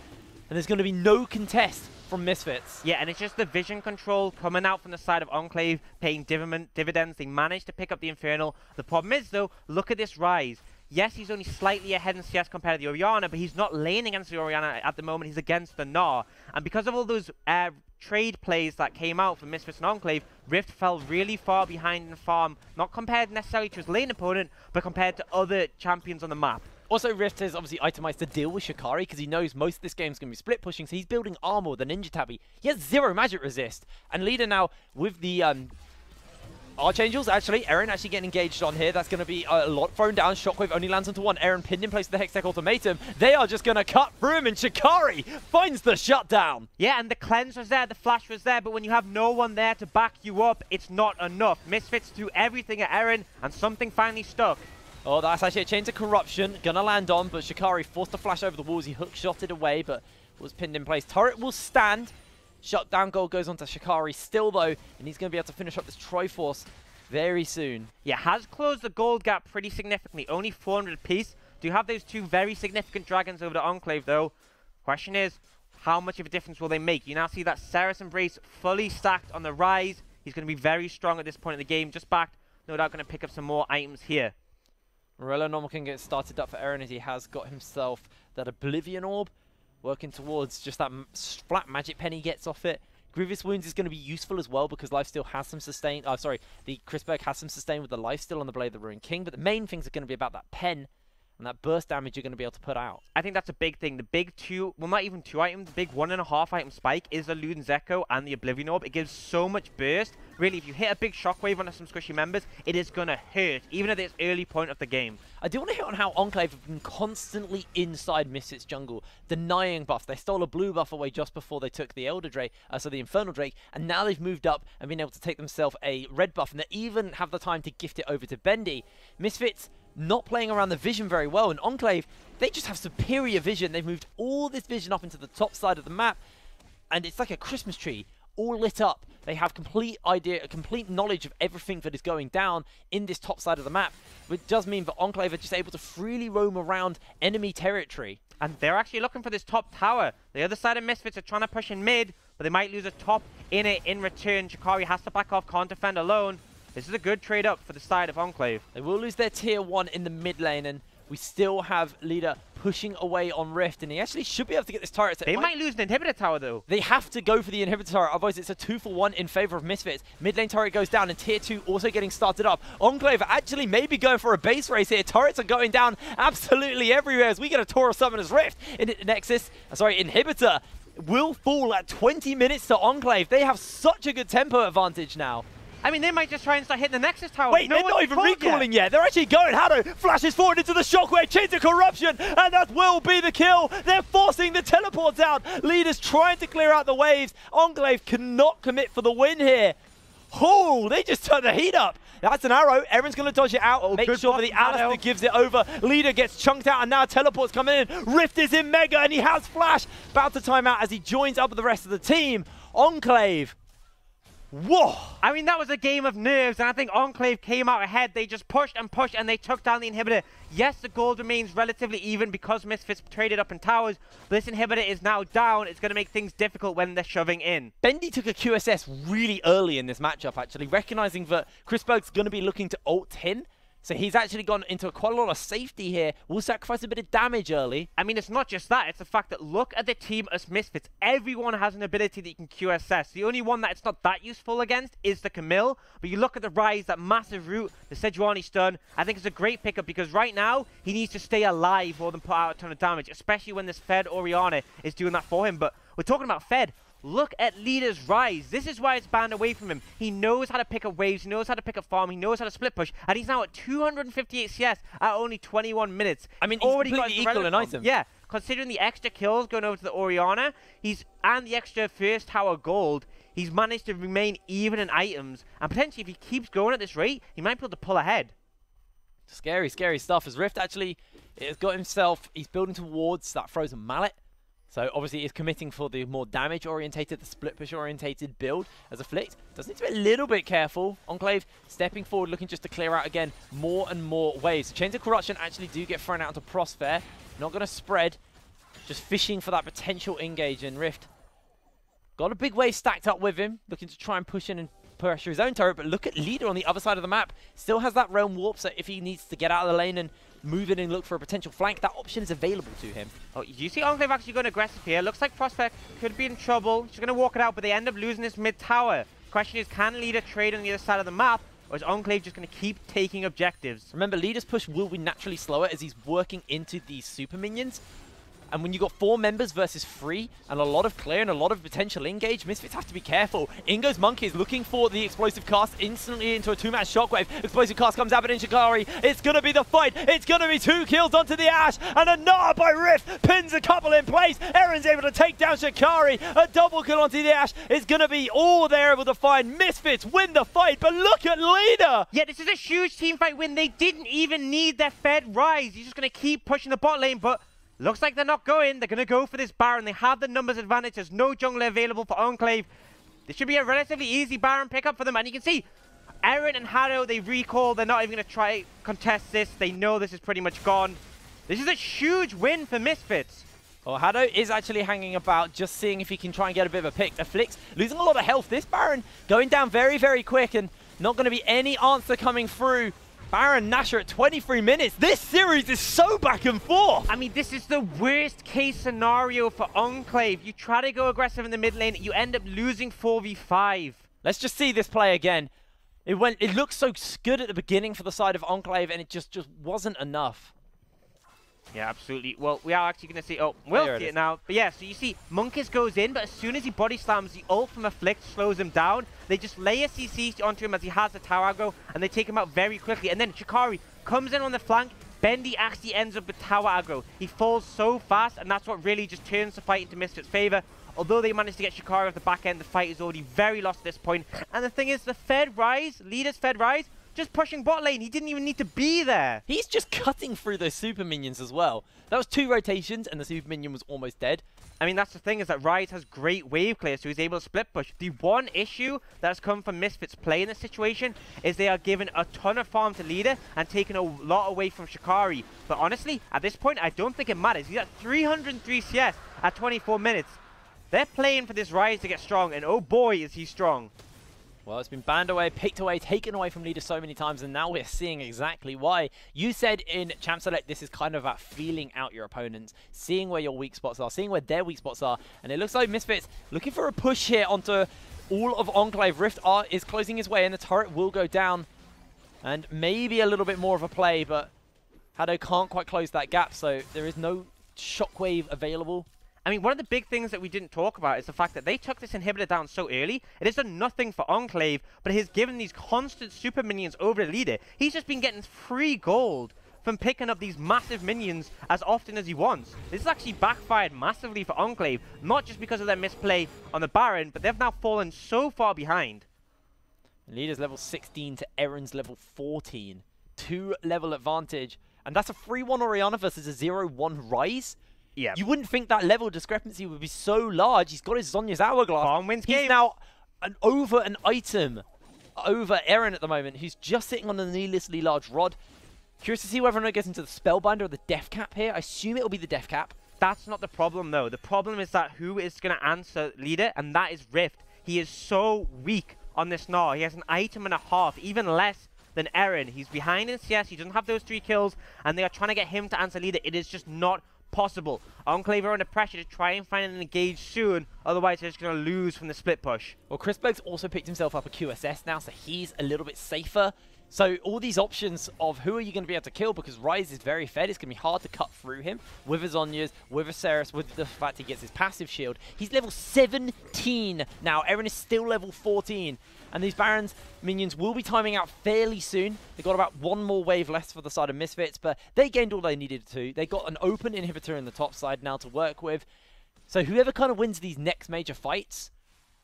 and there's going to be no contest from Misfits. Yeah, and it's just the vision control coming out from the side of Enclave, paying dividends. They managed to pick up the Infernal. The problem is, though, look at this Rise. Yes, he's only slightly ahead in CS compared to the Orianna, but he's not laning against the Orianna at the moment. He's against the Gnar. And because of all those trade plays that came out for Misfits and Enclave, Rift fell really far behind in farm, not compared necessarily to his lane opponent, but compared to other champions on the map. Also, Rift has obviously itemized to deal with Shikari because he knows most of this game is going to be split pushing, so he's building armor with the Ninja Tabby. He has 0 magic resist. And Leader now with the Archangels, actually, Eren actually getting engaged on here. That's going to be a lot thrown down. Shockwave only lands onto one. Eren pinned in place with the Hextech Ultimatum. They are just going to cut through him, and Shikari finds the shutdown. Yeah, and the cleanse was there, the flash was there, but when you have no one there to back you up, it's not enough. Misfits threw everything at Eren, and something finally stuck. Oh, that's actually a Chains of Corruption. Gonna land on, but Shikari forced to flash over the walls. He hook-shotted away, but was pinned in place. Turret will stand. Shutdown goal goes on to Shikari still, though, and he's going to be able to finish up this Triforce very soon. Yeah, has closed the gold gap pretty significantly. Only 400 apiece. Do have those 2 very significant dragons over the Enclave, though. Question is, how much of a difference will they make? You now see that Ceres Embrace fully stacked on the rise. He's going to be very strong at this point in the game. Just backed. No doubt going to pick up some more items here. Morello normal can get started up for Eren as he has got himself that Oblivion Orb. Working towards just that flat magic pen he gets off it. Grievous Wounds is going to be useful as well because life still has some sustain. Oh, sorry, the Chrisberg has some sustain with the life still on the Blade of the Ruined King. But the main things are going to be about that pen and that burst damage you're going to be able to put out. I think that's a big thing. The big 2, well, not even 2 items, the big 1.5 item spike is the Luden's Echo and the Oblivion Orb. It gives so much burst. Really, if you hit a big shockwave on some squishy members, it is going to hurt, even at this early point of the game. I do want to hit on how Enclave have been constantly inside Misfits jungle, denying buffs. They stole a blue buff away just before they took the Elder Drake, so the Infernal Drake, and now they've moved up and been able to take themselves a red buff, and they even have the time to gift it over to Bendy. Misfits not playing around the vision very well, and Enclave, they just have superior vision. They've moved all this vision up into the top side of the map, and it's like a Christmas tree, all lit up. They have complete knowledge of everything that is going down in this top side of the map, which does mean that Enclave are just able to freely roam around enemy territory. And they're actually looking for this top tower. The other side of Misfits are trying to push in mid, but they might lose a top in it in return. Shikari has to back off, can't defend alone. This is a good trade up for the side of Enclave. They will lose their tier 1 in the mid lane, and we still have Leader pushing away on Rift, and he actually should be able to get this turret. So they might lose an inhibitor tower, though. They have to go for the inhibitor turret, otherwise it's a 2-for-1 in favor of Misfits. Mid lane turret goes down, and tier 2 also getting started up. Enclave actually maybe going for a base race here. Turrets are going down absolutely everywhere as we get a Taurus Summoner's Rift. Inhibitor will fall at 20 minutes to Enclave. They have such a good tempo advantage now. I mean, they might just try and start hitting the Nexus Tower. Wait, they're not even recalling yet. They're actually going. Hado flashes forward into the Shockwave, Chains of Corruption, and that will be the kill. They're forcing the teleports out. Leaders trying to clear out the waves. Enclave cannot commit for the win here. Oh, they just turned the heat up. That's an arrow. Eren's going to dodge it out. Make sure that the Alistair gives it over. Leader gets chunked out, and now teleports coming in. Rift is in Mega, and he has Flash. About to time out as he joins up with the rest of the team. Enclave. Whoa! I mean, that was a game of nerves, and I think Enclave came out ahead. They just pushed and pushed, and they took down the inhibitor. Yes, the gold remains relatively even because Misfits traded up in towers, but this inhibitor is now down. It's going to make things difficult when they're shoving in. Bendy took a QSS really early in this matchup, actually, recognizing that Chrisberg's going to be looking to ult him. So he's actually gone into quite a lot of safety here. Will sacrifice a bit of damage early. I mean, it's not just that. It's the fact that look at the team as Misfits. Everyone has an ability that you can QSS. The only one that it's not that useful against is the Camille. But you look at the Rise, that massive root, the Sejuani stun. I think it's a great pickup because right now, he needs to stay alive more than put out a ton of damage, especially when this Fed Orianna is doing that for him. But we're talking about Fed. Look at Leader's Rise. This is why it's banned away from him. He knows how to pick up waves, he knows how to pick up farm, he knows how to split push, and he's now at 258 CS at only 21 minutes. I mean, he's already completely equal in item. Yeah, considering the extra kills going over to the Orianna, and the extra first tower gold, he's managed to remain even in items, and potentially if he keeps going at this rate, he might be able to pull ahead. Scary, scary stuff. As Rift actually has got himself, he's building towards that Frozen Mallet. So obviously he's committing for the more damage-orientated, the split-push-orientated build as Afflict. Does need to be a little bit careful. Enclave stepping forward, looking just to clear out again more and more waves. So Chains of Corruption actually do get thrown out into Prosper. Not going to spread. Just fishing for that potential engage in Rift. Got a big wave stacked up with him, looking to try and push in and pressure his own turret. But look at Leader on the other side of the map. Still has that Realm Warp, so if he needs to get out of the lane and move in and look for a potential flank, that option is available to him. Oh, you see Enclave actually going aggressive here. Looks like Prospect could be in trouble. She's going to walk it out, but they end up losing this mid tower. Question is, can Leader trade on the other side of the map, or is Enclave just going to keep taking objectives? Remember, Leader's push will be naturally slower as he's working into these super minions. And when you've got 4 members versus 3, and a lot of clear and a lot of potential engage, Misfits have to be careful. Ingo's Monkey is looking for the explosive cast instantly into a 2-man shockwave. Explosive cast comes out, but in Shikari, it's going to be the fight. It's going to be 2 kills onto the Ashe, and a Nara by Rift pins a couple in place. Erin's able to take down Shikari. A double kill onto the Ashe is going to be all they're able to find. Misfits win the fight, but look at Leader. Yeah, this is a huge team fight win. They didn't even need their Fed rise. He's just going to keep pushing the bot lane, but looks like they're not going. They're going to go for this Baron. They have the numbers advantage. There's no jungler available for Enclave. This should be a relatively easy Baron pickup for them. And you can see Erin and Hado, they recall. They're not even going to try contest this. They know this is pretty much gone. This is a huge win for Misfits. Well, Hado is actually hanging about, just seeing if he can try and get a bit of a pick. Afflicts losing a lot of health. This Baron going down very, very quick, and not going to be any answer coming through. Baron Nashor at 23 minutes. This series is so back and forth. I mean, this is the worst case scenario for Enclave. You try to go aggressive in the mid lane, you end up losing 4v5. Let's just see this play again. It looked so good at the beginning for the side of Enclave, and it just wasn't enough. Yeah, absolutely. Well, we are actually going to see... Oh, we'll see it now. But yeah, so you see, Monkus goes in, but as soon as he body slams, the ult from Afflict slows him down. They just lay a CC onto him as he has the tower aggro, and they take him out very quickly. And then Shikari comes in on the flank. Bendy actually ends up with tower aggro. He falls so fast, and that's what really just turns the fight into Misfits' favor. Although they managed to get Shikari off the back end, the fight is already very lost at this point. And the thing is, the Fed rise, Leader's Fed rise, just pushing bot lane. He didn't even need to be there. He's just cutting through those super minions as well. That was 2 rotations, and the super minion was almost dead. I mean, that's the thing, is that Rise has great wave clear, so he's able to split push. The one issue that has come from Misfits play in this situation is they are giving a ton of farm to Leader and taking a lot away from Shikari. But honestly, at this point, I don't think it matters. He's at 303 CS at 24 minutes. They're playing for this Rise to get strong, and oh boy, is he strong. Well, it's been banned away, picked away, taken away from Leader so many times, and now we're seeing exactly why. You said in Champ Select, this is kind of about feeling out your opponents, seeing where your weak spots are, seeing where their weak spots are, and it looks like Misfits looking for a push here onto all of Enclave. Rift is closing his way, and the turret will go down, and maybe a little bit more of a play, but Hado can't quite close that gap, so there is no shockwave available. I mean, one of the big things that we didn't talk about is the fact that they took this inhibitor down so early. It has done nothing for Enclave, but it has given these constant super minions over the Leader. He's just been getting free gold from picking up these massive minions as often as he wants. This has actually backfired massively for Enclave, not just because of their misplay on the Baron, but they've now fallen so far behind. Leader's level 16 to Erin's level 14. 2 level advantage. And that's a 3-1 Orianna versus a 0-1 Rise. Yeah. You wouldn't think that level discrepancy would be so large. He's got his Zhonya's Hourglass. Farm wins game. He's now over an item over Erin at the moment, who's just sitting on a needlessly large rod. Curious to see whether or not it gets into the Spellbinder or the Death Cap here. I assume it'll be the Death Cap. That's not the problem, though. The problem is that who is going to answer Leader, and that is Rift. He is so weak on this Gnar. He has an item and a half, even less than Erin. He's behind in CS. He doesn't have those 3 kills, and they are trying to get him to answer Leader. It is just not possible. Enclave are under pressure to try and find an engage soon, otherwise they're just going to lose from the split push. Well, Chris Berg's also picked himself up a QSS now, so he's a little bit safer. So all these options of who are you going to be able to kill, because Rise is very fed, it's going to be hard to cut through him with his Zhonya's, with a Ceres, with the fact he gets his passive shield. He's level 17 now. Erin is still level 14. And these Baron's minions will be timing out fairly soon. They've got about 1 more wave left for the side of Misfits, but they gained all they needed to. They got an open inhibitor in the top side now to work with. So whoever kind of wins these next major fights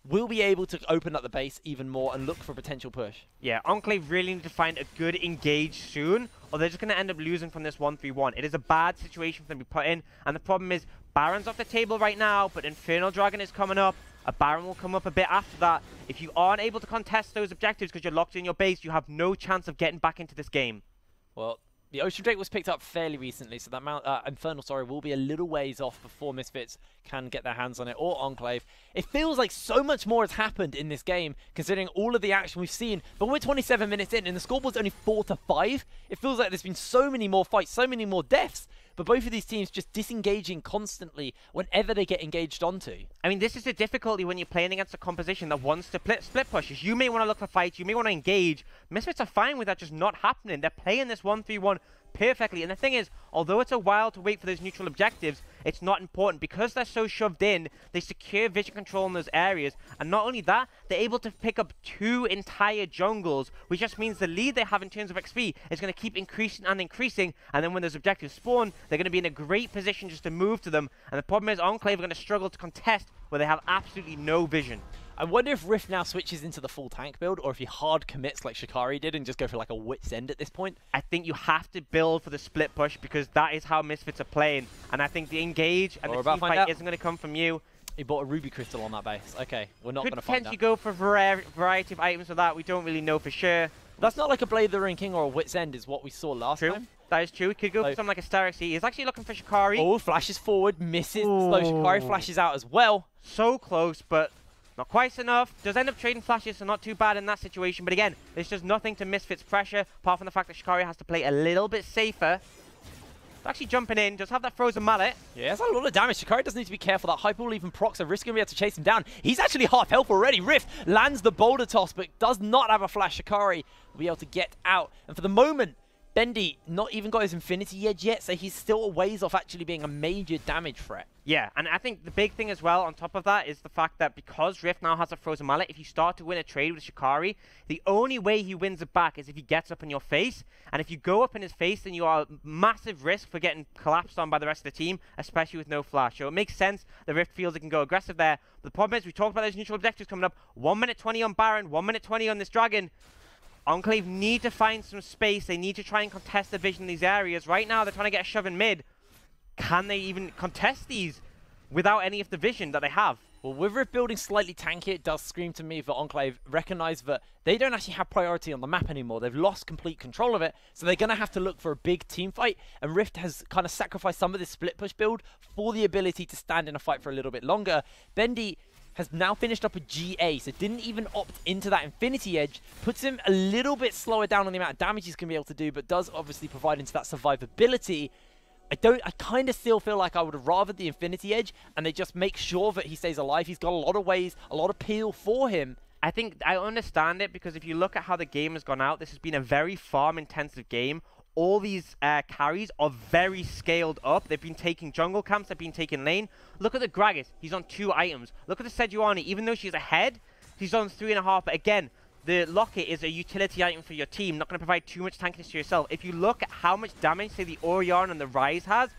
will be able to open up the base even more and look for a potential push. Yeah, Enclave really need to find a good engage soon, or they're just going to end up losing from this 1-3-1. It is a bad situation for them to be put in, and the problem is Baron's off the table right now, but Infernal Dragon is coming up. A Baron will come up a bit after that. If you aren't able to contest those objectives because you're locked in your base, you have no chance of getting back into this game. Well, The Ocean Drake was picked up fairly recently, so that Infernal, sorry, will be a little ways off before Misfits can get their hands on it, or Enclave. It feels like so much more has happened in this game, considering all of the action we've seen. But we're 27 minutes in, and the scoreboard's only 4-5. It feels like there's been so many more fights, so many more deaths. But both of these teams just disengaging constantly whenever they get engaged onto. I mean, this is the difficulty when you're playing against a composition that wants to split pushes. You may want to look for fights, you may want to engage. Misfits are fine with that just not happening. They're playing this 1-3-1 perfectly. And the thing is, although it's a while to wait for those neutral objectives, it's not important. Because they're so shoved in, they secure vision control in those areas. And not only that, they're able to pick up 2 entire jungles, which just means the lead they have in terms of XP is going to keep increasing and increasing. And then when those objectives spawn, they're going to be in a great position just to move to them. And the problem is, Enclave are going to struggle to contest where they have absolutely no vision. I wonder if Rift now switches into the full tank build, or if he hard commits like Shikari did and just go for like a wit's end at this point. I think you have to build for the split push because that is how Misfits are playing. And I think the engage and the team fight isn't going to come from you. He bought a ruby crystal on that base. Okay, we're not going to find out. Could potentially go for a variety of items with that. We don't really know for sure. That's not like a Blade of the Ring King or a wit's end is what we saw last time. That is true. He could go for something like a Starix. He's actually looking for Shikari. Oh, flashes forward, misses. Slow Shikari flashes out as well. So close, but not quite enough. Does end up trading flashes, so not too bad in that situation. But again, there's just nothing to Misfits' pressure, apart from the fact that Shikari has to play a little bit safer. Actually jumping in, does have that frozen mallet. Yeah, that's a lot of damage. Shikari does need to be careful. That Hyper will even procs a Risk going to be able to chase him down. He's actually half health already. Rift lands the boulder toss, but does not have a flash. Shikari will be able to get out. And for the moment, Bendy not even got his Infinity Edge yet, so he's still a ways off actually being a major damage threat. Yeah, and I think the big thing as well on top of that is the fact that because Rift now has a frozen mallet, if you start to win a trade with Shikari, the only way he wins it back is if he gets up in your face. And if you go up in his face, then you are massive risk for getting collapsed on by the rest of the team, especially with no flash. So it makes sense that Rift feels it can go aggressive there. But the problem is, we talked about those neutral objectives coming up. 1 minute 20 on Baron, 1 minute 20 on this Dragon. Enclave need to find some space. They need to try and contest the vision in these areas. Right now, they're trying to get a shove in mid. Can they even contest these without any of the vision that they have? Well, with Rift building slightly tanky, it does scream to me that Enclave recognize that they don't actually have priority on the map anymore. They've lost complete control of it, so they're going to have to look for a big team fight, and Rift has kind of sacrificed some of this split push build for the ability to stand in a fight for a little bit longer. Bendy has now finished up a GA, so didn't even opt into that Infinity Edge. Puts him a little bit slower down on the amount of damage he's going to be able to do, but does obviously provide into that survivability. I kind of still feel like I would have rathered the Infinity Edge, and they just make sure that he stays alive. He's got a lot of ways, a lot of peel for him. I think I understand it, because if you look at how the game has gone out, this has been a very farm-intensive game. All these carries are very scaled up. They've been taking jungle camps, they've been taking lane. Look at the Gragas, he's on 2 items. Look at the Sejuani, even though she's ahead, she's on 3.5. But again, the Locket is a utility item for your team, not going to provide too much tankiness to yourself. If you look at how much damage, say, the Orion and the Ryze has,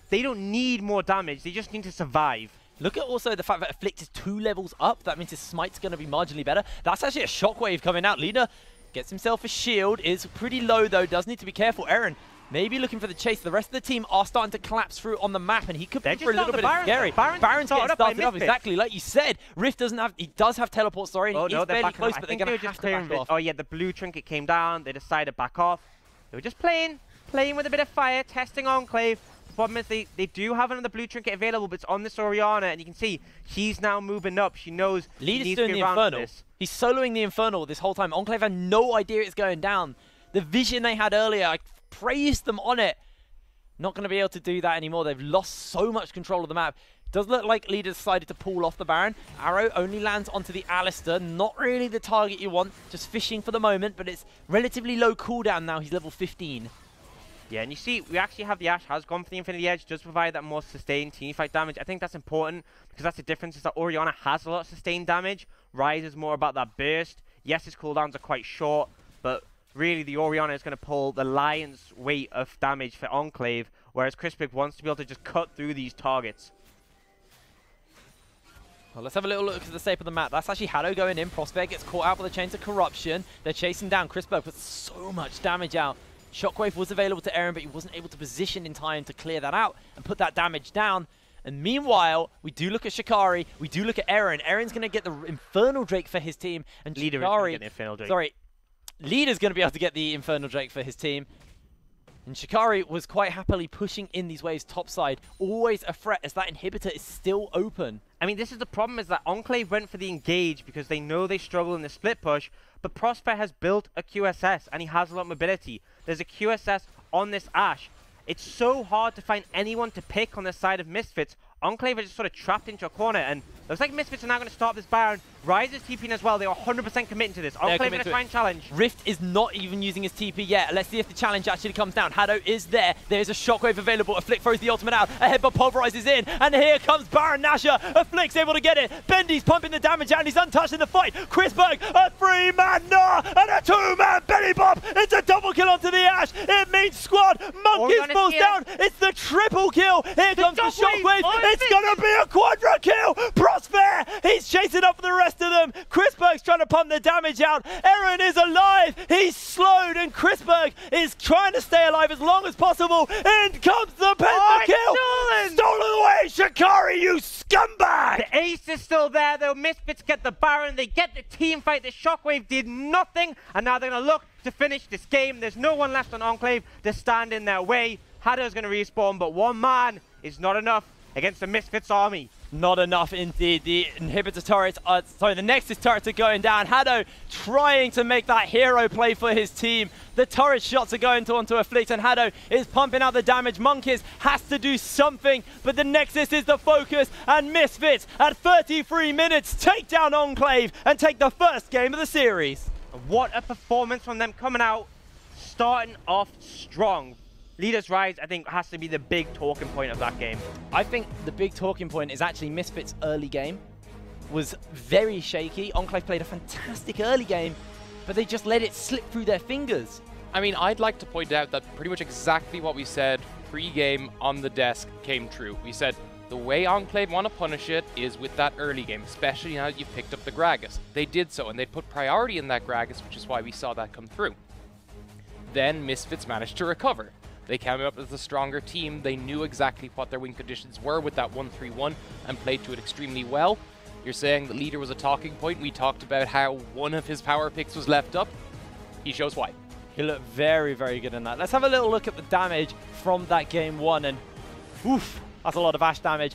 they don't need more damage, they just need to survive. Look at also the fact that Afflict is 2 levels up. That means his smite's going to be marginally better. That's actually a shockwave coming out. Lina gets himself a shield, is pretty low though, does need to be careful. Aaron maybe looking for the chase. The rest of the team are starting to collapse through on the map, and he could be for a little bit of scary. Baron's getting started up, exactly like you said. Rift doesn't have, he does have teleport, sorry, and he's fairly close, but they're going to have to back off. Oh yeah, the blue trinket came down, they decided to back off. They were just playing with a bit of fire, testing Enclave. The problem is they do have another blue trinket available, but it's on this Oriana, and you can see she's now moving up. She knows she needs to be around this. He's soloing the Infernal this whole time. Enclave had no idea it's going down. The vision they had earlier, I praised them on it. Not going to be able to do that anymore. They've lost so much control of the map. Does look like Leader decided to pull off the Baron. Arrow only lands onto the Alistair. Not really the target you want. Just fishing for the moment, but it's relatively low cooldown now. He's level 15. Yeah, and you see, we actually have the Ashe has gone for the Infinity Edge, does provide that more sustained teamfight damage. I think that's important, because that's the difference, is that Oriana has a lot of sustained damage. Ryze is more about that burst. Yes, his cooldowns are quite short, but really the Oriana is going to pull the lion's weight of damage for Enclave, whereas Crispig wants to be able to just cut through these targets. Well, let's have a little look at the shape of the map. That's actually Haddo going in. Prospect gets caught out by the Chains of Corruption. They're chasing down. Crispig puts so much damage out. Shockwave was available to Aaron, but he wasn't able to position in time to clear that out and put that damage down. And meanwhile, we do look at Shikari, we do look at Aaron. Aaron's going to get the Infernal Drake for his team, and Leader Shikari, is get the Infernal Drake. sorry, Leader's going to be able to get the Infernal Drake for his team. And Shikari was quite happily pushing in these waves topside, always a threat as that inhibitor is still open. I mean, this is the problem, is that Enclave went for the engage because they know they struggle in the split push, but Prosper has built a QSS and he has a lot of mobility. There's a QSS on this Ashe. It's so hard to find anyone to pick on the side of Misfits. Enclave are just sort of trapped into a corner, and looks like Misfits are now going to start this Baron. Ryze is TPing as well. They are 100% committing to this. Enclave are going to try and challenge. Rift is not even using his TP yet. Let's see if the challenge actually comes down. Hado is there. There's a shockwave available. A Flick throws the ultimate out. A headbutt pulverizes in. And here comes Baron Nashor. A Flick's able to get it. Bendy's pumping the damage out and he's untouched in the fight. Chrisberg, a 3-man Gnar and a 2-man Benny Bop. It's a double kill onto the Ashe. It means squad. Monkeys falls down. It's the triple kill. Here comes the shockwave. It's going to be a quadra kill. Prosper, he's chasing up for the rest of them. Chrisberg's trying to pump the damage out. Eren is alive. He's slowed and Chrisberg is trying to stay alive as long as possible. In comes the pentakill. Stolen away, Shikari, you scumbag. The ace is still there though. Misfits get the Baron. They get the team fight. The shockwave did nothing. And now they're going to look to finish this game. There's no one left on Enclave to stand in their way. Hado's going to respawn, but one man is not enough against the Misfits army. Not enough indeed. The inhibitor turrets, the Nexus turrets are going down. Hado trying to make that hero play for his team. The turret shots are going onto a Flick and Hado is pumping out the damage. Monkeys has to do something, but the Nexus is the focus, and Misfits at 33 minutes take down Enclave and take the first game of the series. What a performance from them coming out, starting off strong. Leaders Ryze, I think, has to be the big talking point of that game. I think the big talking point is actually Misfits' early game was very shaky. Enclave played a fantastic early game, but they just let it slip through their fingers. I mean, I'd like to point out that pretty much exactly what we said pre-game on the desk came true. We said the way Enclave want to punish it is with that early game, especially now that you've picked up the Gragas. They did so, and they put priority in that Gragas, which is why we saw that come through. Then Misfits managed to recover. They came up as a stronger team. They knew exactly what their win conditions were with that 1-3-1 and played to it extremely well. You're saying the leader was a talking point. We talked about how one of his power picks was left up. He shows why. He looked very, very good in that. Let's have a little look at the damage from that game one, and oof, that's a lot of Ashe damage.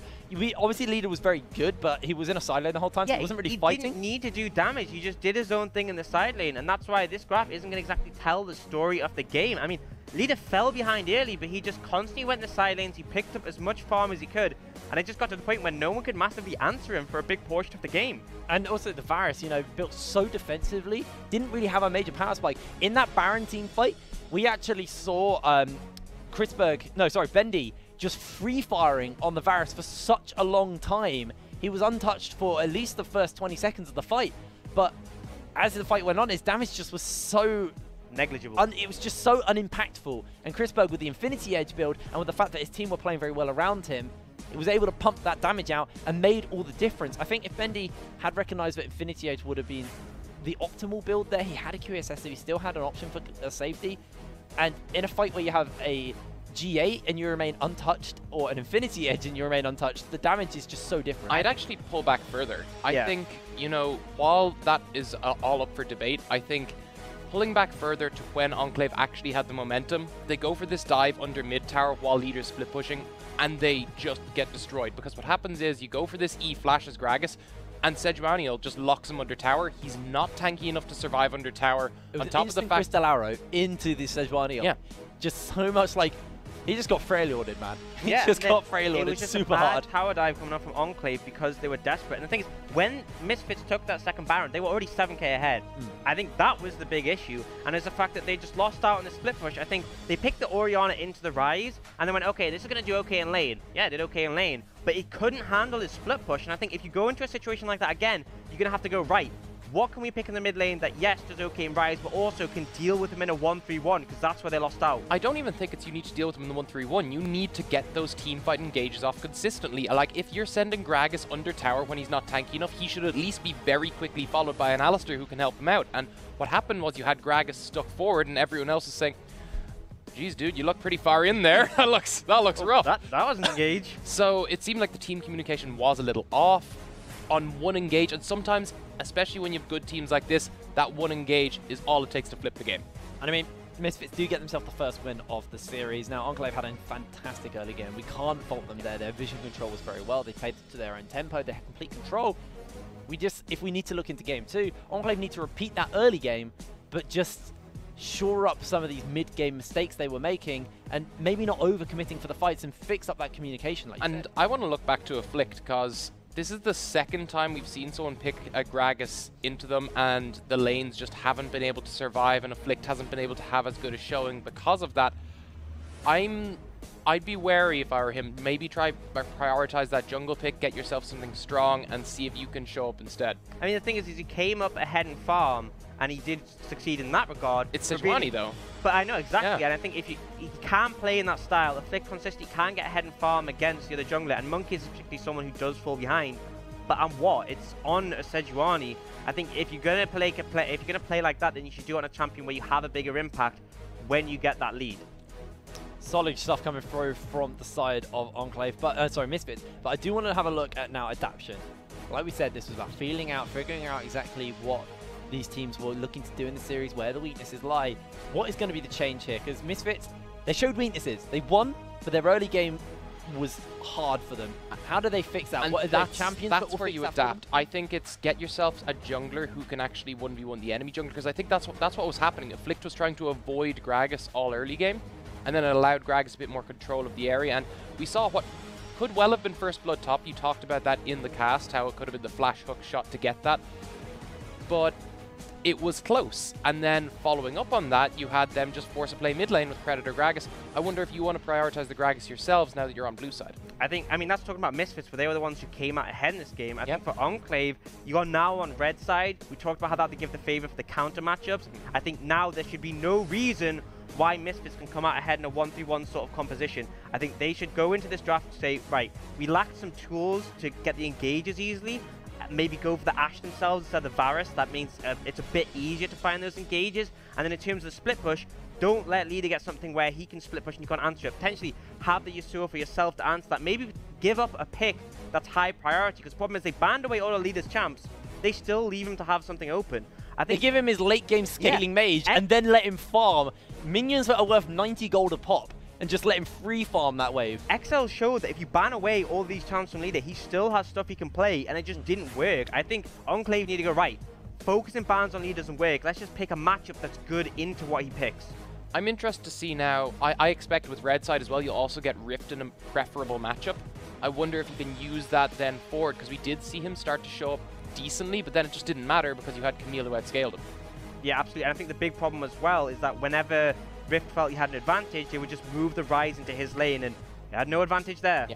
Obviously, leader was very good, but he was in a side lane the whole time, so he wasn't really fighting. He didn't need to do damage. He just did his own thing in the side lane, and that's why this graph isn't going to exactly tell the story of the game. I mean, leader fell behind early, but he just constantly went in the side lanes. He picked up as much farm as he could, and it just got to the point where no one could massively answer him for a big portion of the game. And also the Varus, you know, built so defensively, didn't really have a major power spike. In that Baron team fight, we actually saw Bendy just free-firing on the Varus for such a long time. He was untouched for at least the first 20 seconds of the fight, but as the fight went on, his damage just was so negligible. It was just so unimpactful. And Chrisberg, with the Infinity Edge build, and with the fact that his team were playing very well around him, he was able to pump that damage out and made all the difference. I think if Bendy had recognized that Infinity Edge would have been the optimal build there, he had a QSS, so he still had an option for safety. And in a fight where you have a G8 and you remain untouched, or an Infinity Edge and you remain untouched, the damage is just so different. I'd actually pull back further. I think, you know, while that is all up for debate, I think pulling back further to when Enclave actually had the momentum, they go for this dive under mid tower while leaders split pushing, and they just get destroyed. Because what happens is you go for this E flashes Gragas, and Sejuani just locks him under tower. He's not tanky enough to survive under tower. On top of the fact, Crystal Arrow into the Sejuani. Yeah, just so much like. He just got Freylorded, man. He yeah, just got Freylorded it was just super a bad hard. Tower dive coming up from Enclave because they were desperate. And the thing is, when Misfits took that second Baron, they were already 7k ahead. I think that was the big issue. And it's the fact that they just lost out on the split push. I think they picked the Orianna into the Ryze, and they went, okay, this is going to do okay in lane. Yeah, it did okay in lane. But it couldn't handle his split push. And I think if you go into a situation like that again, you're going to have to go, right, what can we pick in the mid lane that, yes, does okay in Ryze, but also can deal with him in a 1-3-1, because that's where they lost out. I don't even think it's you need to deal with him in the 1-3-1. You need to get those team fight engages off consistently. Like, if you're sending Gragas under tower when he's not tanky enough, he should at least be very quickly followed by an Alistar who can help him out. And what happened was you had Gragas stuck forward, and everyone else is saying, geez, dude, you look pretty far in there. that looks rough. That wasn't engage. So it seemed like the team communication was a little off on one engage, and sometimes, especially when you have good teams like this, that one engage is all it takes to flip the game. And I mean, Misfits do get themselves the first win of the series. Now, Enclave had a fantastic early game. We can't fault them there. Their vision control was very well. They played to their own tempo. They had complete control. If we need to look into game 2, Enclave need to repeat that early game, but just shore up some of these mid-game mistakes they were making and maybe not over-committing for the fights and fix up that communication like you said. And I want to look back to Afflict because this is the second time we've seen someone pick a Gragas into them and the lanes just haven't been able to survive and Afflict hasn't been able to have as good a showing because of that. I'd be wary if I were him. Maybe try prioritize that jungle pick, get yourself something strong, and see if you can show up instead. I mean, the thing is he came up ahead in farm, and he did succeed in that regard. It's Sejuani, though. But I know, exactly, yeah. And I think if he can play in that style, Afflict consistently can get ahead in farm against the other jungler, and Monkey is particularly someone who does fall behind. But on what? It's on a Sejuani. I think if you're gonna play like that, then you should do it on a champion where you have a bigger impact when you get that lead. Solid stuff coming through from the side of Enclave, but sorry, Misfits. But I do want to have a look at now adaptation. Like we said, this was about feeling out, figuring out exactly what these teams were looking to do in the series, where the weaknesses lie. What is going to be the change here? Because Misfits, they showed weaknesses. They won, but their early game was hard for them. How do they fix that? And what are their champions? That's where you adapt. I think it's get yourself a jungler who can actually 1v1 the enemy jungler, because I think that's what was happening. Afflict was trying to avoid Gragas all early game, and then it allowed Gragas a bit more control of the area, and we saw what could well have been first blood top. You talked about that in the cast, how it could have been the flash hook shot to get that, but it was close. And then following up on that, you had them just force a play mid lane with Predator Gragas. I wonder if you want to prioritize the Gragas yourselves now that you're on blue side. I mean, that's talking about Misfits, but they were the ones who came out ahead in this game. I think for Enclave, you are now on red side. We talked about how that they give the favor for the counter matchups. I think now there should be no reason why Misfits can come out ahead in a 1-3-1 sort of composition. I think they should go into this draft and say, right, we lacked some tools to get the engages easily. Maybe go for the Ashe themselves instead of the Varus. That means it's a bit easier to find those engages. And then in terms of the split push, don't let Leader get something where he can split push and you can't answer it. Potentially have the Yasuo for yourself to answer that. Maybe give up a pick that's high priority, because the problem is they banned away all the Leader's champs. They still leave him to have something open. I think they give him his late game scaling mage and then let him farm minions that are worth 90 gold a pop and just let him free farm that wave. XL showed that if you ban away all these champs from Leader, he still has stuff he can play, and it just didn't work. I think Enclave need to go, right, focusing bans on Leader doesn't work. Let's just pick a matchup that's good into what he picks. I'm interested to see now. I expect with red side as well, you'll also get Rift in a preferable matchup. I wonder if you can use that then forward, because we did see him start to show up decently, but then it just didn't matter because you had Camille who had scaled him. Yeah, absolutely. And I think the big problem as well is that whenever Rift felt he had an advantage, they would just move the Ryze into his lane, and he had no advantage there. Yeah.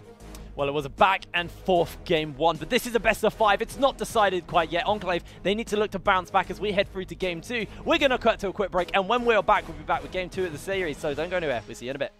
Well, it was a back and forth game 1, but this is a best of 5. It's not decided quite yet. Enclave, they need to look to bounce back as we head through to game 2. We're going to cut to a quick break, and when we're back, we'll be back with game 2 of the series, so don't go anywhere. We'll see you in a bit.